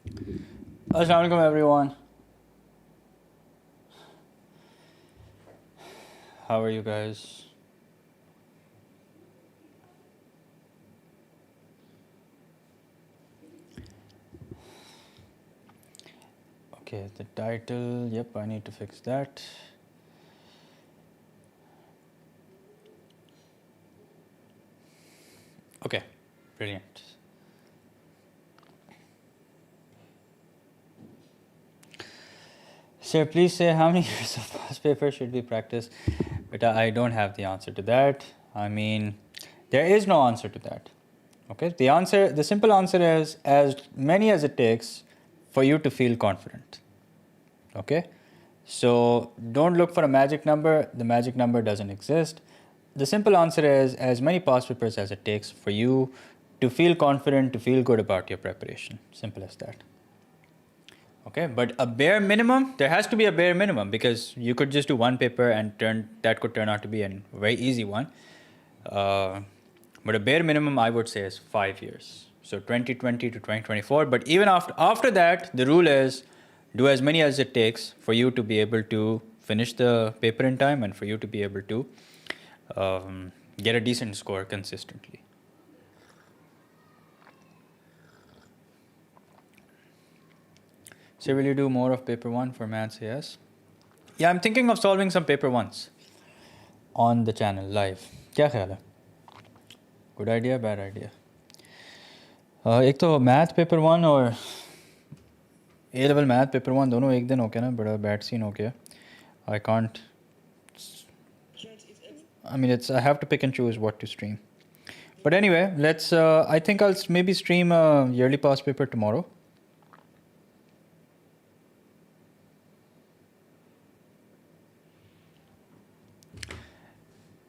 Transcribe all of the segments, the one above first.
Assalamu alaikum everyone. How are you guys? Okay, the title, yep, I need to fix that. Okay, brilliant. Sir, please say how many years of past paper should we practice? But I don't have the answer to that. I mean, there is no answer to that. Okay, the simple answer is as many as it takes for you to feel confident. Okay, so don't look for a magic number. The magic number doesn't exist. The simple answer is as many past papers as it takes for you to feel confident, to feel good about your preparation. Simple as that. Okay, but a bare minimum, there has to be a bare minimum because you could just do one paper and that could turn out to be a very easy one. But a bare minimum, I would say, is 5 years. So 2020 to 2024. But even after that, the rule is do as many as it takes for you to be able to finish the paper in time and for you to be able to get a decent score consistently. So will you do more of paper 1 for maths? Yes. Yeah, I'm thinking of solving some paper 1s on the channel live. क्या ख्याल है? Good idea, bad idea? एक तो math paper 1 और ए level math paper 1 दोनों एक दिन हो गया ना, बड़ा बैड सीन हो गया. I can't. I mean, I have to pick and choose what to stream. But anyway, let's. I think I'll maybe stream a yearly past paper tomorrow.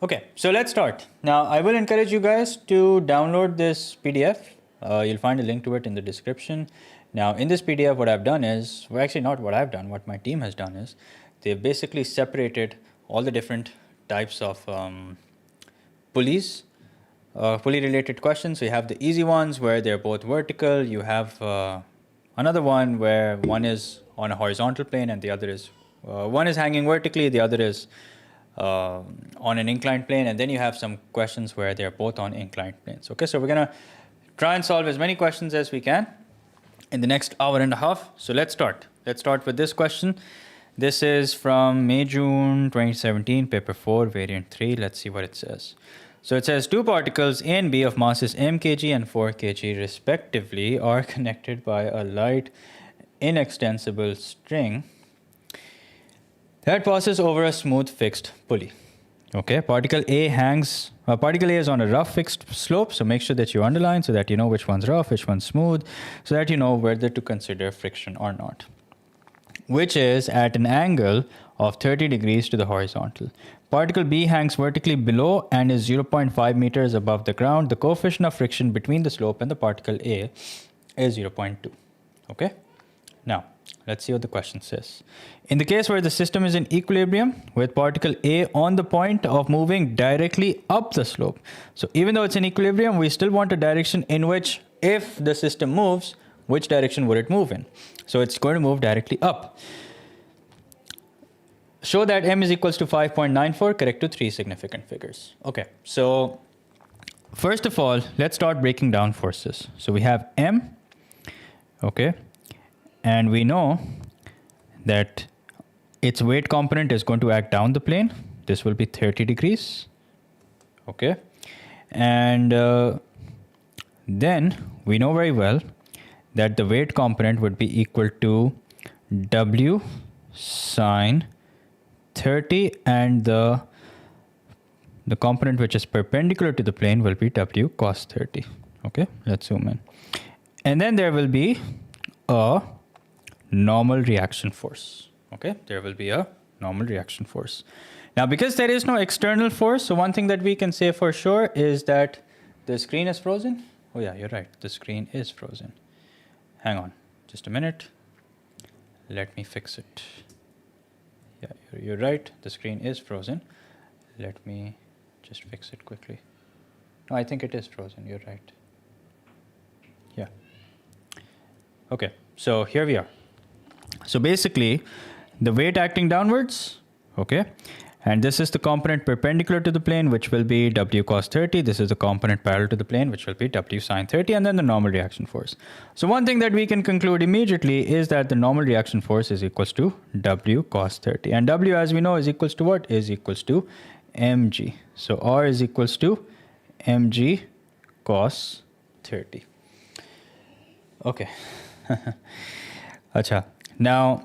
Okay, so let's start. Now, I will encourage you guys to download this PDF. You'll find a link to it in the description. Now, in this PDF, what I've done is, well, actually not what I've done, what my team has done is, they've basically separated all the different types of pulleys, pulley-related questions. So you have the easy ones where they're both vertical. You have another one where one is on a horizontal plane and the other is, one is hanging vertically, the other is on an inclined plane, and then you have some questions where they're both on inclined planes. Okay, so we're gonna try and solve as many questions as we can in the next hour and a half. So let's start. Let's start with this question. This is from May-June 2017, paper 4, variant 3. Let's see what it says. So it says two particles A and B of masses m kg and 4 kg respectively are connected by a light inextensible string that passes over a smooth fixed pulley. Okay, particle A is on a rough fixed slope, so make sure that you underline so that you know which one's rough, which one's smooth, so that you know whether to consider friction or not. Which is at an angle of 30 degrees to the horizontal. Particle B hangs vertically below and is 0.5 meters above the ground. The coefficient of friction between the slope and the particle A is 0.2. Okay? Now, let's see what the question says. In the case where the system is in equilibrium with particle A on the point of moving directly up the slope. So even though it's in equilibrium, we still want a direction in which if the system moves, which direction would it move in? So it's going to move directly up. Show that m is equals to 5.94, correct to 3 significant figures. Okay, so first of all, let's start breaking down forces. So we have m, okay, and we know that its weight component is going to act down the plane. This will be 30 degrees, okay, and then we know very well that the weight component would be equal to W sine 30, and the component which is perpendicular to the plane will be W cos 30. Okay, let's zoom in. And then there will be a normal reaction force. Okay, there will be a normal reaction force. Now, because there is no external force, so one thing that we can say for sure is that the screen is frozen. Oh yeah, you're right, the screen is frozen. Hang on, just a minute. Let me fix it. Yeah, you're right, the screen is frozen. Let me just fix it quickly. No, I think it is frozen, you're right. Yeah. Okay, so here we are. So basically, the weight acting downwards, okay? And this is the component perpendicular to the plane, which will be W cos 30. This is the component parallel to the plane, which will be W sine 30, and then the normal reaction force. So one thing that we can conclude immediately is that the normal reaction force is equals to W cos 30. And W, as we know, is equals to what? Is equals to mg. So R is equals to mg cos 30. Okay. Acha. Now,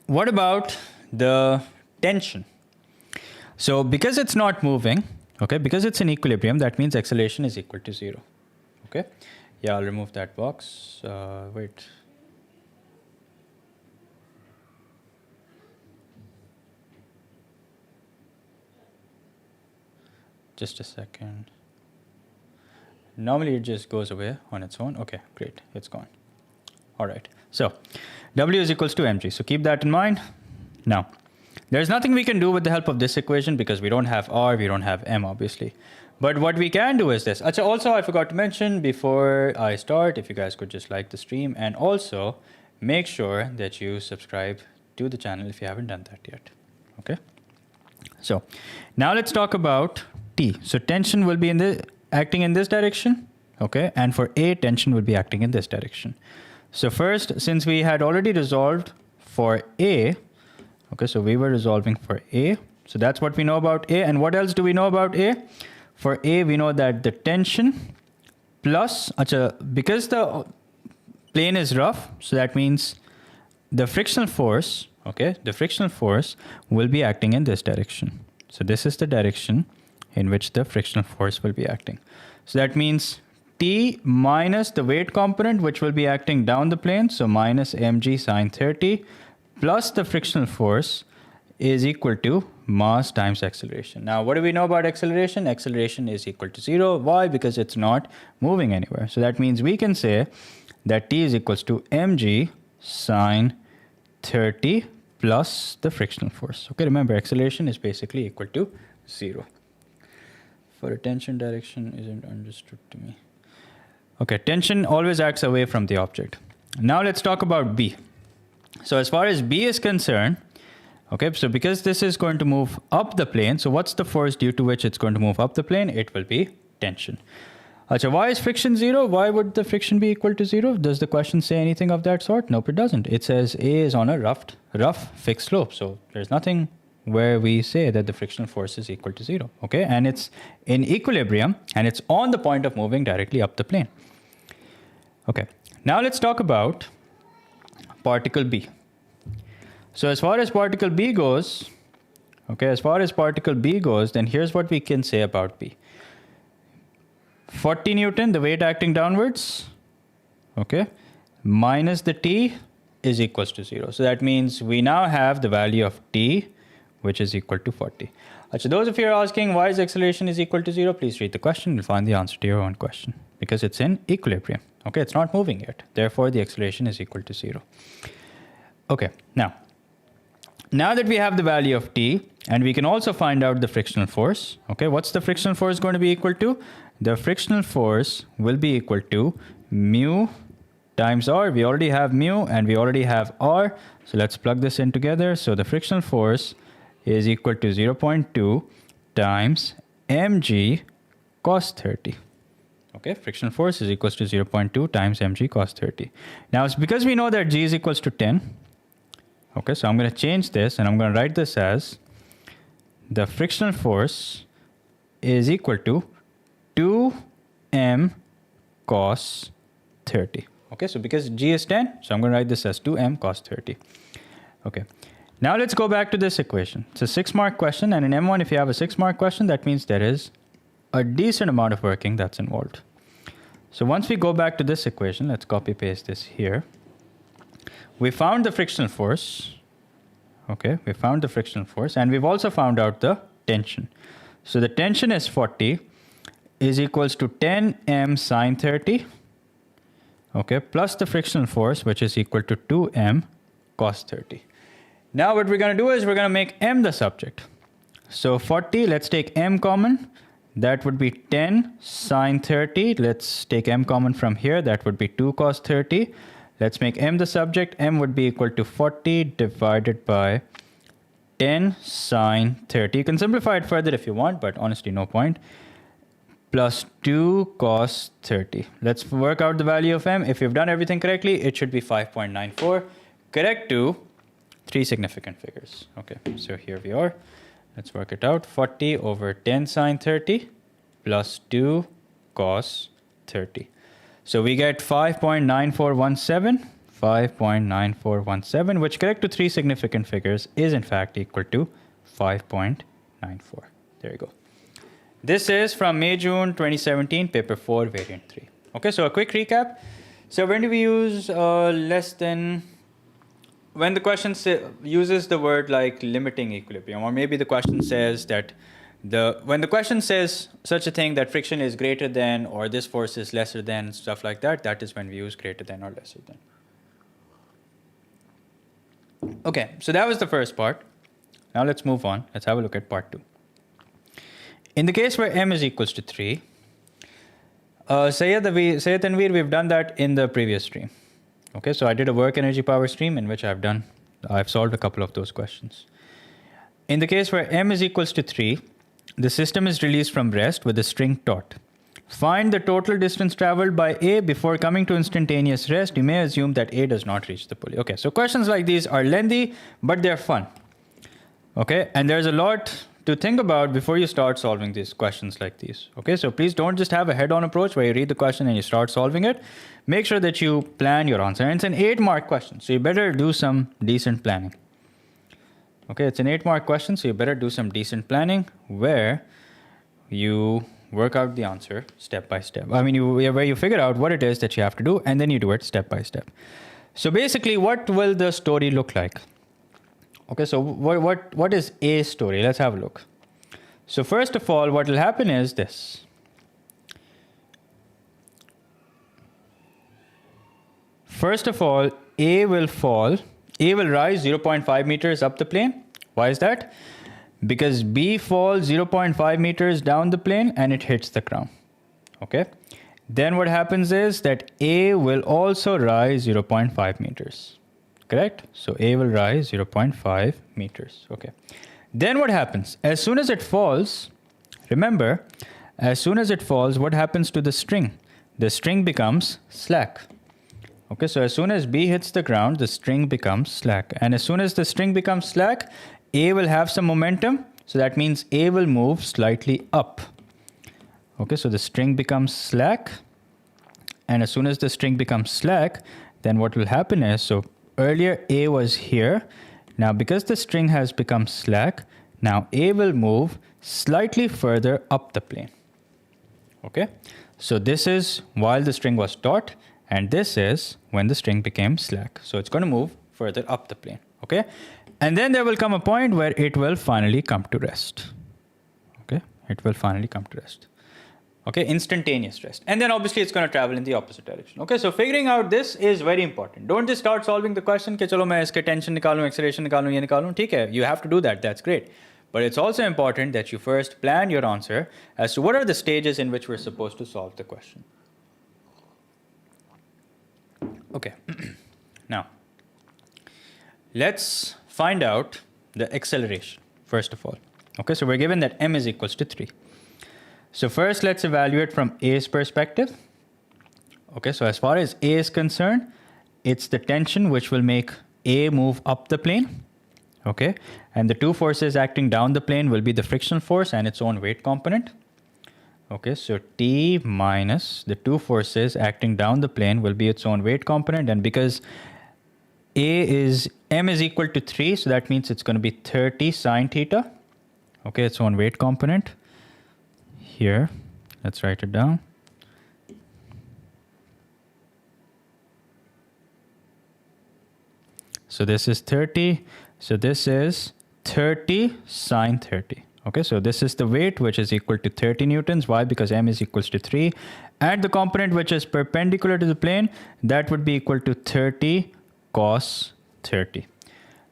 what about the tension? So because it's not moving, okay, because it's in equilibrium, that means acceleration is equal to 0. Okay. Yeah, I'll remove that box. Wait. Just a second. Normally it just goes away on its own. Okay, great. It's gone. All right. So W is equals to mg. So keep that in mind. Now, there's nothing we can do with the help of this equation because we don't have R, we don't have M, obviously. But what we can do is this. Also, I forgot to mention before I start, if you guys could just like the stream, and also make sure that you subscribe to the channel if you haven't done that yet. Okay. So now let's talk about T. So tension will be acting in this direction. Okay. And for A, tension will be acting in this direction. So first, since we had already resolved for A, okay, so we were resolving for A. So that's what we know about A. And what else do we know about A? For A, we know that the tension plus, because the plane is rough, so that means the frictional force, okay, the frictional force will be acting in this direction. So this is the direction in which the frictional force will be acting. So that means T minus the weight component, which will be acting down the plane, so minus mg sine 30, plus the frictional force is equal to mass times acceleration. Now, what do we know about acceleration? Acceleration is equal to 0. Why? Because it's not moving anywhere. So that means we can say that T is equals to mg sine 30 plus the frictional force. Okay, remember, acceleration is basically equal to 0. For a tension, direction isn't understood to me. Okay, tension always acts away from the object. Now let's talk about B. So as far as B is concerned, okay, so because this is going to move up the plane, so what's the force due to which it's going to move up the plane? It will be tension. Why is friction 0? Why would the friction be equal to 0? Does the question say anything of that sort? Nope, it doesn't. It says A is on a rough fixed slope. So there's nothing where we say that the frictional force is equal to 0. Okay, and it's in equilibrium and it's on the point of moving directly up the plane. Okay, now let's talk about particle B. So as far as particle B goes, okay, as far as particle B goes, then here's what we can say about B. 40 Newton, the weight acting downwards, okay, minus the T is equals to 0. So that means we now have the value of T, which is equal to 40. So those of you are asking why is acceleration is equal to 0, please read the question. You'll find the answer to your own question. Because it's in equilibrium. Okay, it's not moving yet. Therefore, the acceleration is equal to 0. Okay, now that we have the value of T, and we can also find out the frictional force. Okay, what's the frictional force going to be equal to? The frictional force will be equal to mu times R. We already have mu and we already have R. So let's plug this in together. So the frictional force is equal to 0.2 times mg cos 30. Okay, frictional force is equals to 0.2 times mg cos 30. Now, it's because we know that g is equals to 10. Okay, so I'm going to change this and I'm going to write this as the frictional force is equal to 2m cos 30. Okay, so because g is 10, so I'm going to write this as 2m cos 30. Okay, now let's go back to this equation. It's a 6-mark question, and in M1, if you have a 6-mark question, that means there is a decent amount of working that's involved. So once we go back to this equation, let's copy paste this here. We found the frictional force. Okay, we found the frictional force, and we've also found out the tension. So the tension is 40 is equals to 10m sine 30. Okay, plus the frictional force, which is equal to 2m cos 30. Now what we're going to do is we're going to make m the subject. So 40, let's take m common. That would be 10 sine 30. Let's take m common from here. That would be 2 cos 30. Let's make m the subject. M would be equal to 40 divided by 10 sine 30. You can simplify it further if you want, but honestly, no point. Plus 2 cos 30. Let's work out the value of m. If you've done everything correctly, it should be 5.94. Correct to 3 significant figures. Okay, so here we are. Let's work it out. 40 over 10 sine 30 plus 2 cos 30. So we get 5.9417. 5.9417, which correct to 3 significant figures is in fact equal to 5.94. There you go. This is from May-June 2017, paper 4, variant 3. Okay, so a quick recap. So when do we use less than, when the question uses the word like limiting equilibrium, or maybe the question says that when the question says such a thing that friction is greater than or this force is lesser than, stuff like that, that is when we use greater than or lesser than. Okay, so that was the first part. Now let's move on. Let's have a look at part 2. In the case where m is equals to 3, Sayyid Tanveer, we've done that in the previous stream. Okay, so I did a work energy power stream in which I've solved a couple of those questions. In the case where m is equals to 3, the system is released from rest with a string taut. Find the total distance traveled by A before coming to instantaneous rest. You may assume that A does not reach the pulley. Okay, so questions like these are lengthy, but they're fun. Okay, and there's a lot to think about before you start solving these questions like these. Okay, so please don't just have a head-on approach where you read the question and you start solving it. Make sure that you plan your answer. And it's an 8-mark question, so you better do some decent planning. Okay, it's an 8-mark question, so you better do some decent planning where you work out the answer step by step. I mean, where you figure out what it is that you have to do, and then you do it step by step. So basically, what will the story look like? Okay, so what is A story? Let's have a look. So first of all, what will happen is this. First of all, A will rise 0.5 meters up the plane. Why is that? Because B falls 0.5 meters down the plane and it hits the ground. Okay. Then what happens is that A will also rise 0.5 meters. Correct? So A will rise 0.5 meters. Okay. Then what happens? As soon as it falls, remember, as soon as it falls, what happens to the string? The string becomes slack. Okay, so as soon as B hits the ground, the string becomes slack. And as soon as the string becomes slack, A will have some momentum. So that means A will move slightly up. Okay, so the string becomes slack. And as soon as the string becomes slack, then what will happen is, so earlier A was here. Now because the string has become slack, now A will move slightly further up the plane. Okay, so this is while the string was taut, and this is when the string became slack. So it's going to move further up the plane. Okay, and then there will come a point where it will finally come to rest. Okay, it will finally come to rest. Okay, instantaneous rest. And then obviously it's going to travel in the opposite direction. Okay, so figuring out this is very important. Don't just start solving the question कि चलो मैं इसके tension निकालूं, acceleration निकालूं, ये निकालूं. ठीक है, you have to do that. That's great. But it's also important that you first plan your answer as to what are the stages in which we're supposed to solve the question. Okay, now let's find out the acceleration first of all. Okay, so we're given that m is equals to 3. So first let's evaluate from A's perspective. Okay, so as far as A is concerned, it's the tension which will make A move up the plane. Okay, and the two forces acting down the plane will be the frictional force and its own weight component. Okay, so T minus the two forces acting down the plane will be its own weight component. And because m is equal to 3, so that means it's going to be 30 sine theta. Okay, its own weight component. Here, let's write it down. So this is 30. So this is 30 sine 30. Okay, so this is the weight which is equal to 30 newtons. Why? Because m is equals to 3. And the component which is perpendicular to the plane, that would be equal to 30 cos 30.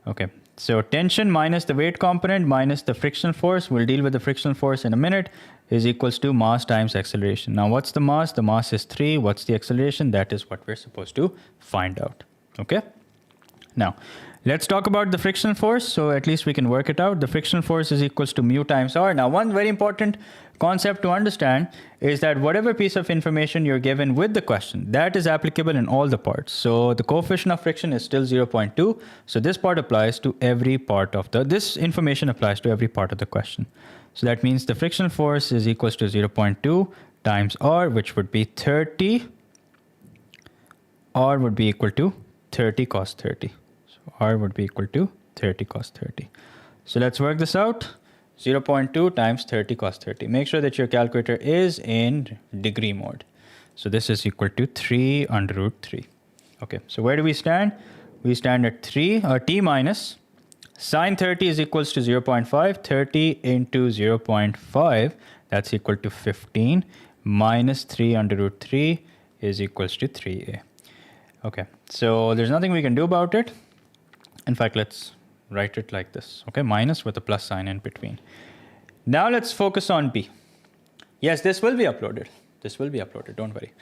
Okay, so tension minus the weight component minus the frictional force, we'll deal with the frictional force in a minute, is equals to mass times acceleration. Now, what's the mass? The mass is 3. What's the acceleration? That is what we're supposed to find out. Okay? Now, let's talk about the frictional force. So at least we can work it out. The frictional force is equals to mu times r. Now, one very important concept to understand is that whatever piece of information you're given with the question, that is applicable in all the parts. So the coefficient of friction is still 0.2. So this part applies to every part of this information applies to every part of the question. So that means the frictional force is equals to 0.2 times r, which would be 30. R would be equal to 30 cos 30. So R would be equal to 30 cos 30. So let's work this out. 0.2 times 30 cos 30. Make sure that your calculator is in degree mode. So this is equal to 3 under root 3. Okay, so where do we stand? We stand at 3, or t minus. Sine 30 is equals to 0.5. 30 into 0.5, that's equal to 15. Minus 3 under root 3 is equals to 3a. Okay, so there's nothing we can do about it. In fact, let's write it like this, okay? Minus with a plus sign in between. Now let's focus on B. Yes, this will be uploaded. This will be uploaded, don't worry.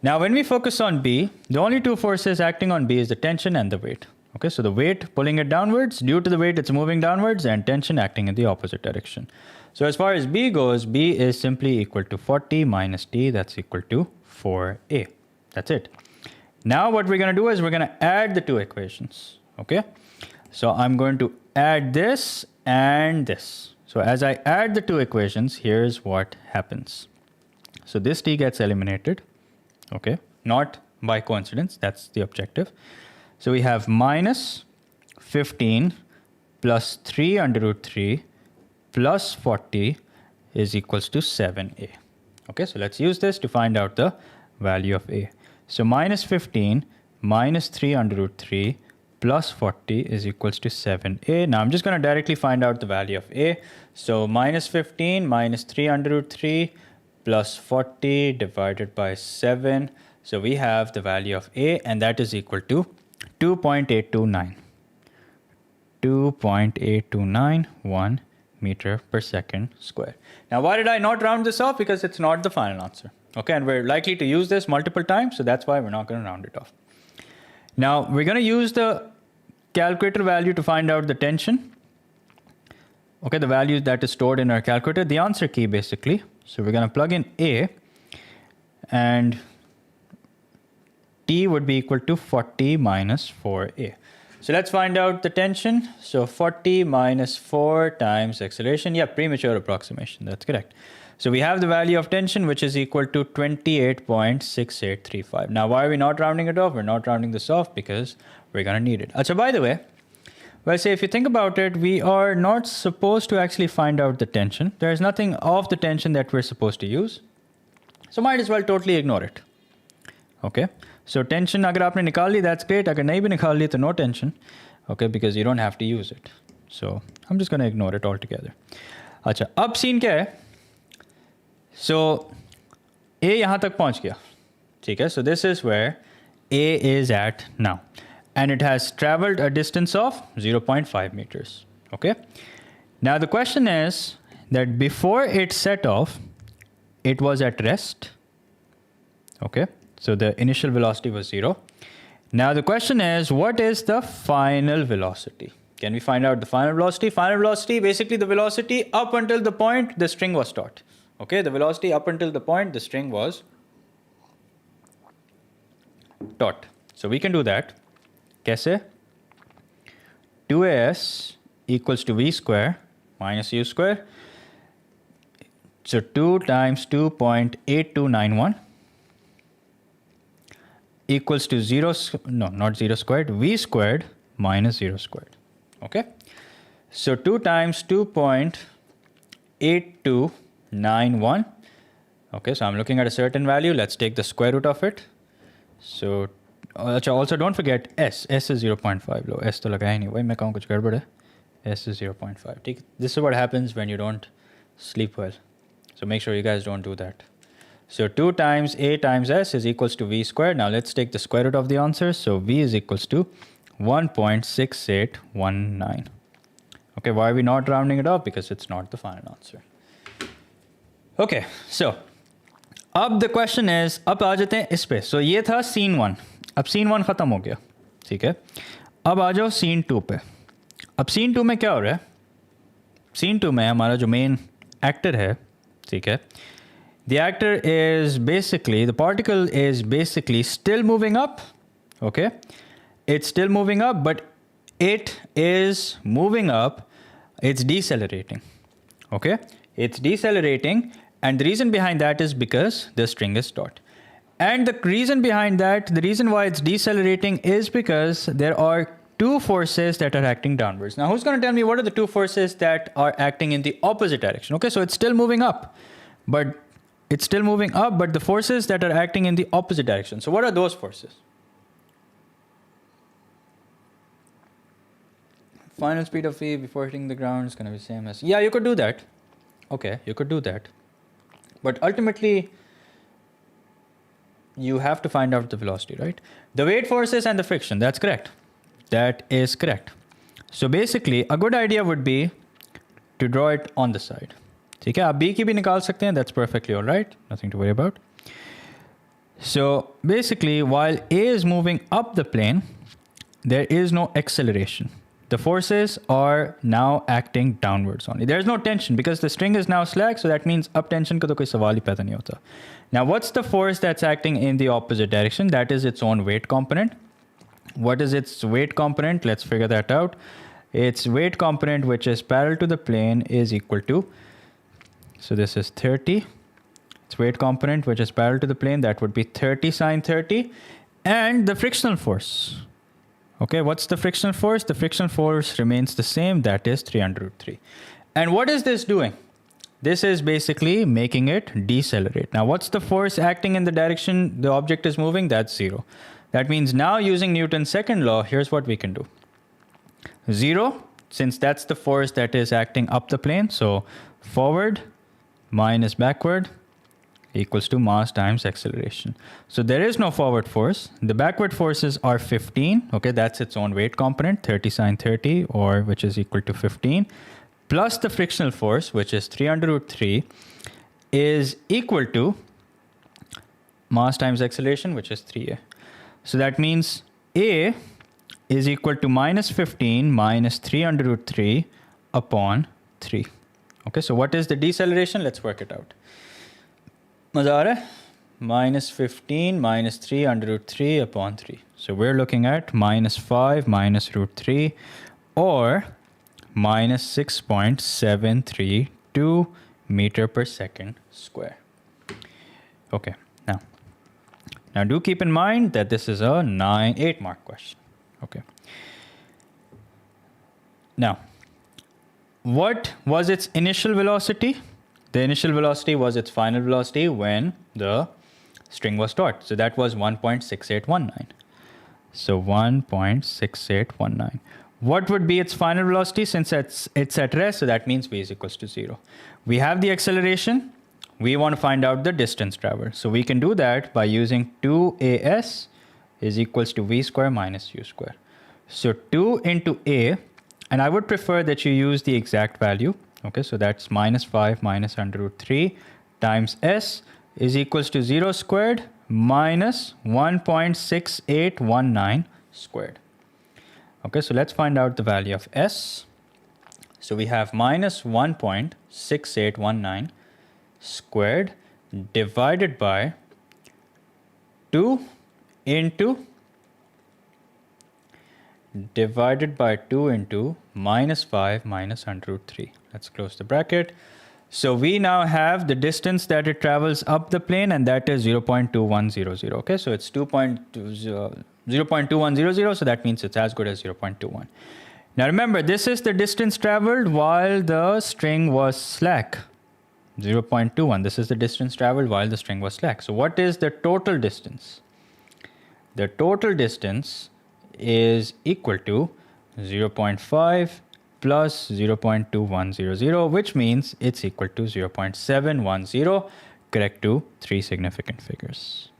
Now, when we focus on B, the only two forces acting on B is the tension and the weight. Okay, so the weight pulling it downwards, due to the weight it's moving downwards, and tension acting in the opposite direction. So as far as B goes, B is simply equal to 40 minus T, that's equal to 4A. That's it. Now what we're going to do is we're going to add the two equations, okay? So I'm going to add this and this. So as I add the two equations, here's what happens. So this T gets eliminated, okay? Not by coincidence, that's the objective. So we have minus 15 plus 3 under root 3 plus 40 is equals to 7a. Okay, so let's use this to find out the value of a. So minus 15 minus 3 under root 3 plus 40 is equals to 7a. Now I'm just going to directly find out the value of a. So minus 15 minus 3 under root 3 plus 40 divided by 7. So we have the value of a, and that is equal to 2.829. 2.8291 meter per second square. Now, why did I not round this off? Because it's not the final answer. Okay, and we're likely to use this multiple times, so that's why we're not going to round it off. Now, we're going to use the calculator value to find out the tension. Okay, the value that is stored in our calculator, the answer key basically. So we're going to plug in A, and T would be equal to 40 minus 4A. So let's find out the tension. So 40 minus 4 times acceleration. Yeah, premature approximation. That's correct. So we have the value of tension, which is equal to 28.6835. Now, why are we not rounding it off? We're not rounding this off because we're going to need it. Achha, by the way, well, say if you think about it, we are not supposed to actually find out the tension. There's nothing of the tension that we're supposed to use. So might as well totally ignore it. Okay. So tension agar aapne nikal li, that's great. Agar nahi bhi nikal li, to no tension. Okay, because you don't have to use it. So I'm just going to ignore it altogether. Acha, ab scene kya hai? So A yahan tak pahunch gaya. theek hai? So this is where A is at now. And it has traveled a distance of 0.5 meters. Okay. Now the question is that before it set off, it was at rest. Okay. So the initial velocity was 0. Now the question is, what is the final velocity? Can we find out the final velocity? Final velocity, basically the velocity up until the point the string was taut. Okay, the velocity up until the point the string was taut. So we can do that. Kaise? 2as equals to v square minus u square. So 2 times 2.8291 equals to 0, no, not 0 squared, v squared minus 0 squared. Okay. So 2 times 2.8291. Okay, so I'm looking at a certain value. Let's take the square root of it. So also don't forget s. S is 0.5. Lo, s to laga hi nahi. Wahi main kahun kuch gadbad hai. S is 0.5. This is what happens when you don't sleep well. So make sure you guys don't do that. So 2 times a times s is equals to v squared. Now let's take the square root of the answer. So v is equals to 1.6819. Okay, why are we not rounding it off? Because it's not the final answer. Okay, so अब the question is, अब आ जाते हैं इस पे. सो ये था scene 1. अब scene 1 ख़त्म हो गया, ठीक है. अब आ जाओ सीन 2 पे. अब सीन 2 में क्या हो रहा है? सीन 2 में हमारा जो मेन एक्टर है, ठीक है, the actor is basically, the particle is basically still moving up, okay? It's still moving up, but it is moving up, it's decelerating, okay? It's decelerating, and the reason behind that is because the string is taut. And the reason behind that, the reason why it's decelerating is because there are two forces that are acting downwards. Now, who's going to tell me what are the two forces that are acting in the opposite direction? Okay, so it's still moving up, but it's still moving up, but the forces that are acting in the opposite direction. So what are those forces? Final speed of V before hitting the ground is going to be same as... Yeah, you could do that. Okay, you could do that. But ultimately, you have to find out the velocity, right? The weight forces and the friction, that's correct. That is correct. So basically, a good idea would be to draw it on the side. ठीक है, आप B की भी निकाल सकते हैं, that's perfectly all right, nothing to worry about. So basically, while A is moving up the plane, there is no acceleration. The forces are now acting downwards only. There's no tension because the string is now slack, so that means up tension का तो कोई सवाल ही पैदा नहीं होता. Now, what's the force that's acting in the opposite direction? That is its own weight component. What is its weight component? Let's figure that out. Its weight component, which is parallel to the plane, is equal to, so this is 30. Its weight component, which is parallel to the plane, that would be 30 sine 30. And the frictional force. Okay, what's the frictional force? The frictional force remains the same, that is 3 under root 3. And what is this doing? This is basically making it decelerate. Now, what's the force acting in the direction the object is moving? That's 0. That means now using Newton's second law, here's what we can do. 0, since that's the force that is acting up the plane, so forward minus backward equals to mass times acceleration. So there is no forward force. The backward forces are 15. Okay, that's its own weight component, 30 sine 30, or which is equal to 15, plus the frictional force, which is 3 under root 3, is equal to mass times acceleration, which is 3a. So that means A is equal to minus 15 minus 3 under root 3 upon 3. Okay, so what is the deceleration? Let's work it out. मज़ा आ रहा है? Minus 15 minus 3 under root 3 upon 3. So we're looking at minus 5 minus root 3, or minus 6.732 meter per second square. Okay, now do keep in mind that this is a 8 mark question. Okay. Now, what was its initial velocity? The initial velocity was its final velocity when the string was taut. So that was 1.6819. So 1.6819. What would be its final velocity since it's at rest? So that means v is equals to 0. We have the acceleration. We want to find out the distance traveled. So we can do that by using 2as is equals to v square minus u square. So 2 into a, and I would prefer that you use the exact value. Okay, so that's minus 5 minus under root 3 times s is equals to 0 squared minus 1.6819 squared. Okay, so let's find out the value of s. So we have minus 1.6819 squared divided by 2 into minus 5 minus under root 3. Let's close the bracket. So we now have the distance that it travels up the plane, and that is 0.2100. Okay, so it's 0.2100, so that means it's as good as 0.21. Now remember, this is the distance traveled while the string was slack. 0.21. This is the distance traveled while the string was slack. So what is the total distance? The total distance is equal to 0.5 plus 0.2100, which means it's equal to 0.710, correct to 3 significant figures.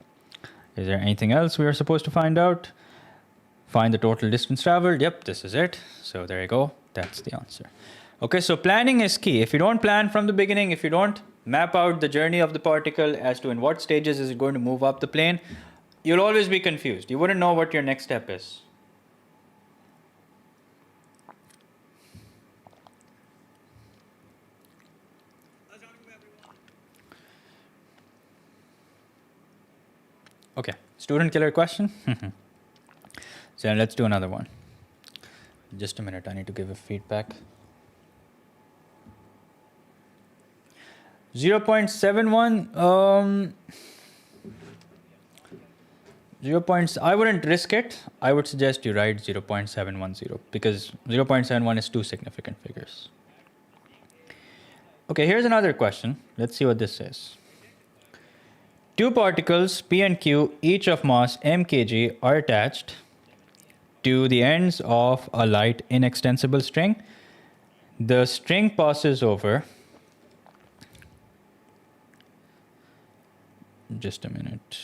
Is there anything else we are supposed to find out? Find the total distance traveled. Yep, this is it. So there you go. That's the answer. Okay, so planning is key. If you don't plan from the beginning, if you don't map out the journey of the particle as to in what stages is it going to move up the plane, you'll always be confused. You wouldn't know what your next step is. Okay, student killer question. So let's do another one. Just a minute, I need to give a feedback. 0.71, 0. I wouldn't risk it. I would suggest you write 0.710 because 0.71 is two significant figures. Okay, here's another question. Let's see what this says. Two particles, P and Q, each of mass m kg, are attached to the ends of a light inextensible string. The string passes over. Just a minute.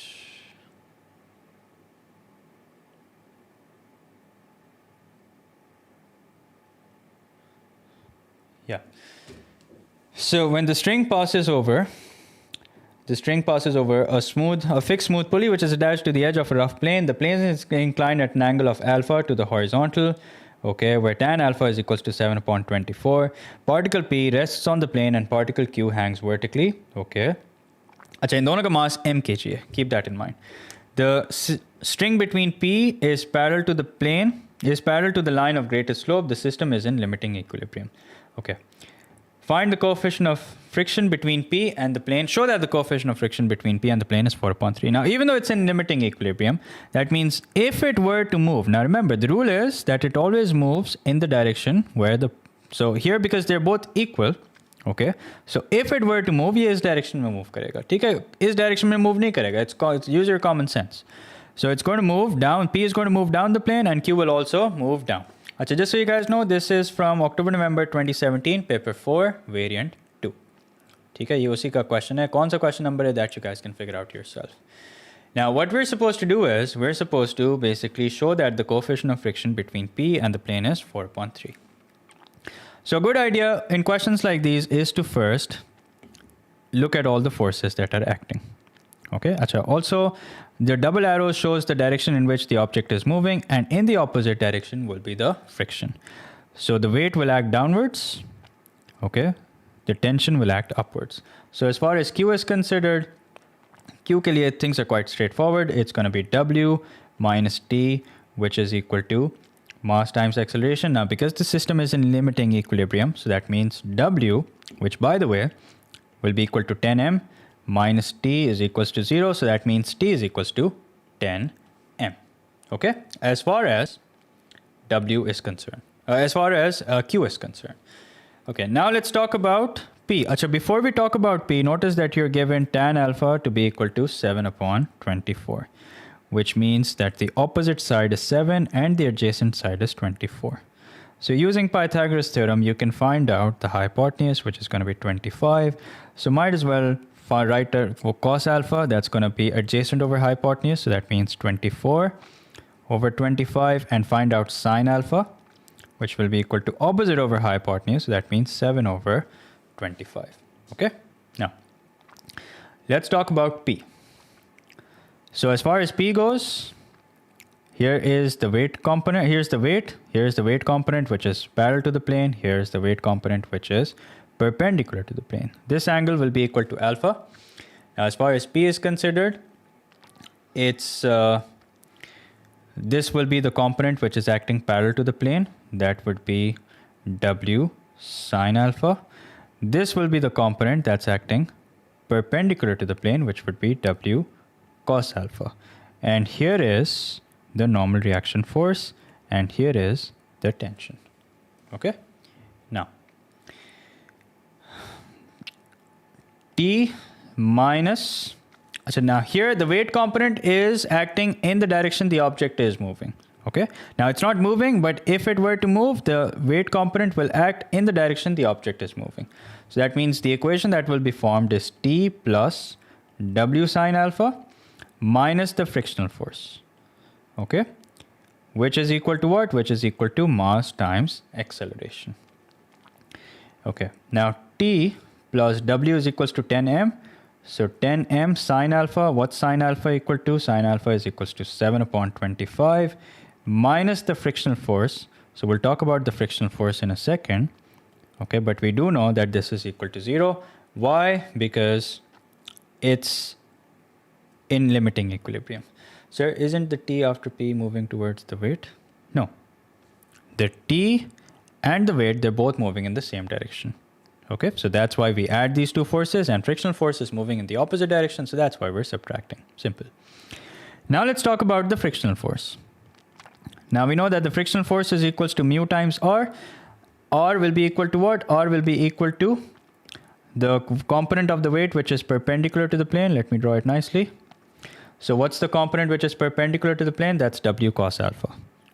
Yeah. So when the string passes over, a fixed smooth pulley which is attached to the edge of a rough plane. The plane is inclined at an angle of alpha to the horizontal, okay, where tan alpha is equals to 7 upon 24. Particle P rests on the plane and particle Q hangs vertically, okay. अच्छा, इन दोनों का mass m kg है. Keep that in mind. The string between P is parallel to the plane, is parallel to the line of greatest slope. The system is in limiting equilibrium. Okay. Find the coefficient of friction between P and the plane. Show that the coefficient of friction between P and the plane is 4 upon 3. Now, even though it's in limiting equilibrium, that means if it were to move, now remember, the rule is that it always moves in the direction where the, so here because they're both equal, okay, so if it were to move, ये इस direction में move करेगा, ठीक है, इस direction में move नहीं करेगा, it's use your common sense. So it's going to move down, P is going to move down the plane and Q will also move down. अच्छा, just so you guys know, this is from October-November 2017, paper 4, variant 2. ठीक है, ये उसी का question है. कौन सा question number है, that you guys can figure out yourself. Now, what we're supposed to do is, we're supposed to basically show that the coefficient of friction between P and the plane is 4 upon 3. So a good idea in questions like these is to first look at all the forces that are acting. Okay, achha. Also, the double arrow shows the direction in which the object is moving, and in the opposite direction will be the friction. So the weight will act downwards, okay? The tension will act upwards. So as far as Q is considered, Q ke liye things are quite straightforward. It's going to be W minus T, which is equal to mass times acceleration. Now, because the system is in limiting equilibrium, so that means W, which by the way, will be equal to 10m, minus T is equals to 0. So that means T is equals to 10m. Okay, as far as W is concerned, as far as Q is concerned. Okay, now let's talk about P. Achha, before we talk about P, notice that you're given tan alpha to be equal to 7 upon 24. Which means that the opposite side is 7 and the adjacent side is 24. So using Pythagoras theorem, you can find out the hypotenuse, which is going to be 25. So might as well write for cos alpha, that's going to be adjacent over hypotenuse. So that means 24 over 25, and find out sine alpha, which will be equal to opposite over hypotenuse. So that means 7 over 25. Okay. Now, let's talk about P. So as far as P goes, here is the weight component, here's the weight component which is parallel to the plane, here's the weight component which is perpendicular to the plane. This angle will be equal to alpha. Now, as far as P is considered, it's this will be the component which is acting parallel to the plane, that would be W sine alpha. This will be the component that's acting perpendicular to the plane, which would be W cos alpha. And here is the normal reaction force, and here is the tension. Okay, now T minus, so now here the weight component is acting in the direction the object is moving. Okay, now it's not moving, but if it were to move, the weight component will act in the direction the object is moving. So that means the equation that will be formed is T plus W sine alpha minus the frictional force, okay, which is equal to what? Which is equal to mass times acceleration. Okay, now T plus W is equals to 10m. So 10m sine alpha, what's sine alpha equal to? Sine alpha is equals to 7 upon 25 minus the frictional force. So we'll talk about the frictional force in a second. Okay, but we do know that this is equal to 0. Why? Because it's in limiting equilibrium. Sir, isn't the T after P moving towards the weight? No. The T and the weight, they're both moving in the same direction. Okay, so that's why we add these two forces, and frictional force is moving in the opposite direction, so that's why we're subtracting. Simple. Now let's talk about the frictional force. Now we know that the frictional force is equals to mu times R. R will be equal to what? R will be equal to the component of the weight which is perpendicular to the plane. Let me draw it nicely. So what's the component which is perpendicular to the plane? That's W cos alpha.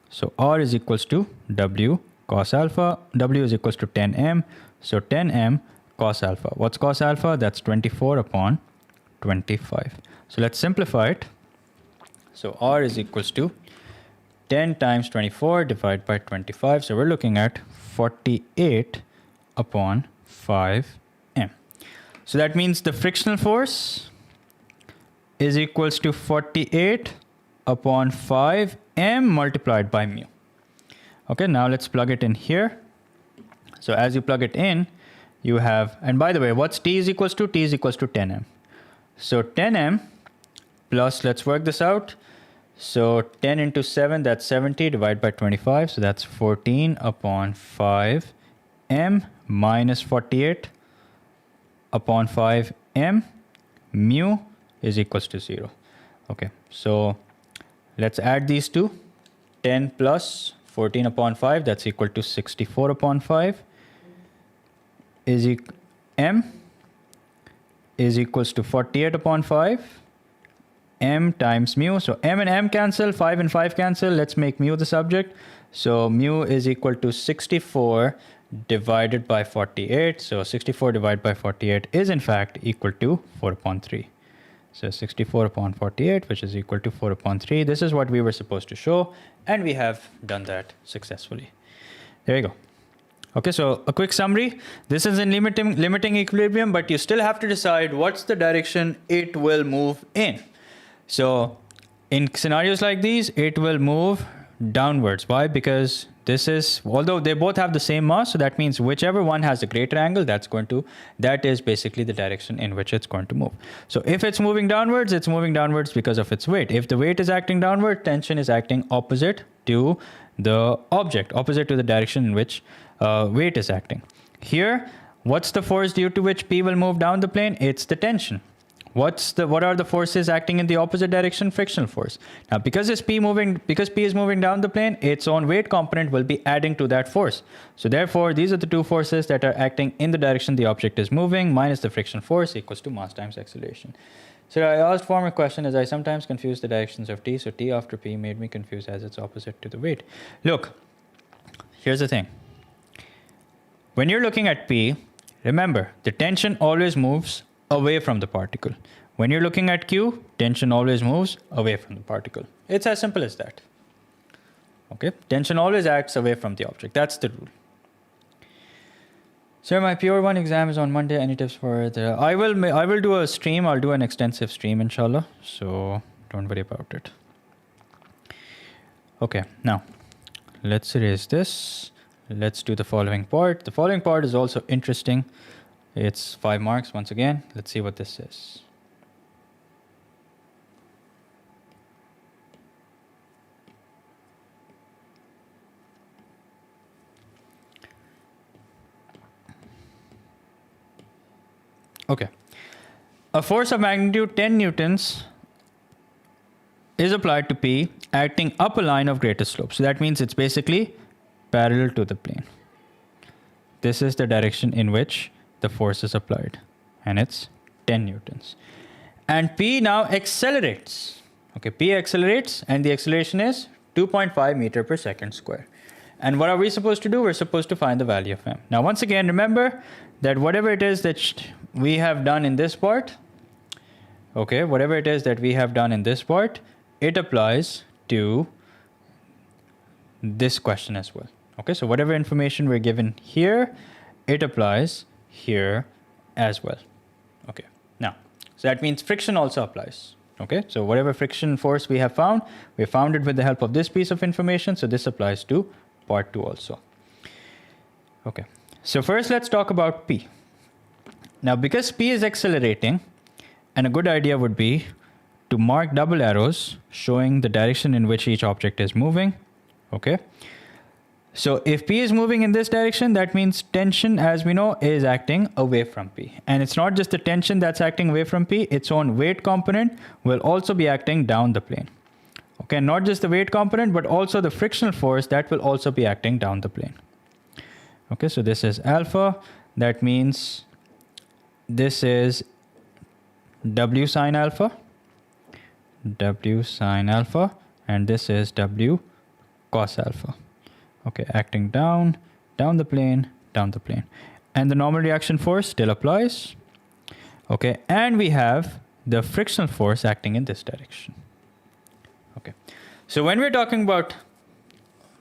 So R is equals to W cos alpha. W is equals to 10m. So 10m cos alpha. What's cos alpha? That's 24 upon 25. So let's simplify it. So R is equals to 10 times 24 divided by 25. So we're looking at 48 upon 5m. So that means the frictional force is equals to 48 upon 5m multiplied by mu. Okay, now let's plug it in here. So as you plug it in, you have, and by the way, what's T is equals to? T is equals to 10m. So 10m plus, let's work this out. So 10 into 7, that's 70 divided by 25. So that's 14 upon 5m minus 48 upon 5m. Mu is equals to 0. Okay, so let's add these two. 10 plus 14 upon 5, that's equal to 64 upon 5 is m is equals to 48 upon 5 m times mu. So m and m cancel, 5 and 5 cancel. Let's make mu the subject. So mu is equal to 64 divided by 48. So 64 divided by 48 is in fact equal to 4 upon 3. So 64 upon 48, which is equal to 4 upon 3. This is what we were supposed to show, and we have done that successfully. There you go. Okay, so a quick summary. This is in limiting equilibrium, but you still have to decide what's the direction it will move in. So in scenarios like these, it will move downwards. Why? Because this is, although they both have the same mass, so that means whichever one has the greater angle, that is basically the direction in which it's going to move. So if it's moving downwards because of its weight. If the weight is acting downward, tension is acting opposite to the object, opposite to the direction in which weight is acting. Here, what's the force due to which P will move down the plane? It's the tension. What are the forces acting in the opposite direction? Frictional force. Now, because P is moving down the plane, its own weight component will be adding to that force. So therefore, these are the two forces that are acting in the direction the object is moving minus the friction force equals to mass times acceleration. So I asked former question as I sometimes confuse the directions of T. So T after P made me confused as it's opposite to the weight. Look, here's the thing. When you're looking at P, remember, the tension always moves away from the particle. When you're looking at Q, tension always moves away from the particle. It's as simple as that. Okay, tension always acts away from the object. That's the rule. Sir, my Pure 1 exam is on Monday. Any tips for the... I will do a stream. I'll do an extensive stream, inshallah. So don't worry about it. Okay, now let's erase this. Let's do the following part. The following part is also interesting. It's 5 marks once again. Let's see what this is. Okay. A force of magnitude 10 newtons is applied to P acting up a line of greatest slope. So that means it's basically parallel to the plane. This is the direction in which the force is applied, and it's 10 newtons. And P now accelerates. Okay, P accelerates, and the acceleration is 2.5 meter per second square. And what are we supposed to do? We're supposed to find the value of m. Now, once again, remember that whatever it is that we have done in this part, okay, whatever it is that we have done in this part, it applies to this question as well. Okay, so whatever information we're given here, it applies here as well. Okay, now, so that means friction also applies. Okay, so whatever friction force we have found it with the help of this piece of information. So this applies to part 2 also. Okay, so first let's talk about P. Now, because P is accelerating, and a good idea would be to mark double arrows showing the direction in which each object is moving. Okay, so if P is moving in this direction, that means tension, as we know, is acting away from P. And it's not just the tension that's acting away from P, its own weight component will also be acting down the plane. Okay, not just the weight component, but also the frictional force that will also be acting down the plane. Okay, so this is alpha. That means this is W sine alpha, and this is W cos alpha. Okay, acting down the plane, And the normal reaction force still applies. Okay, and we have the frictional force acting in this direction. Okay, so when we're talking about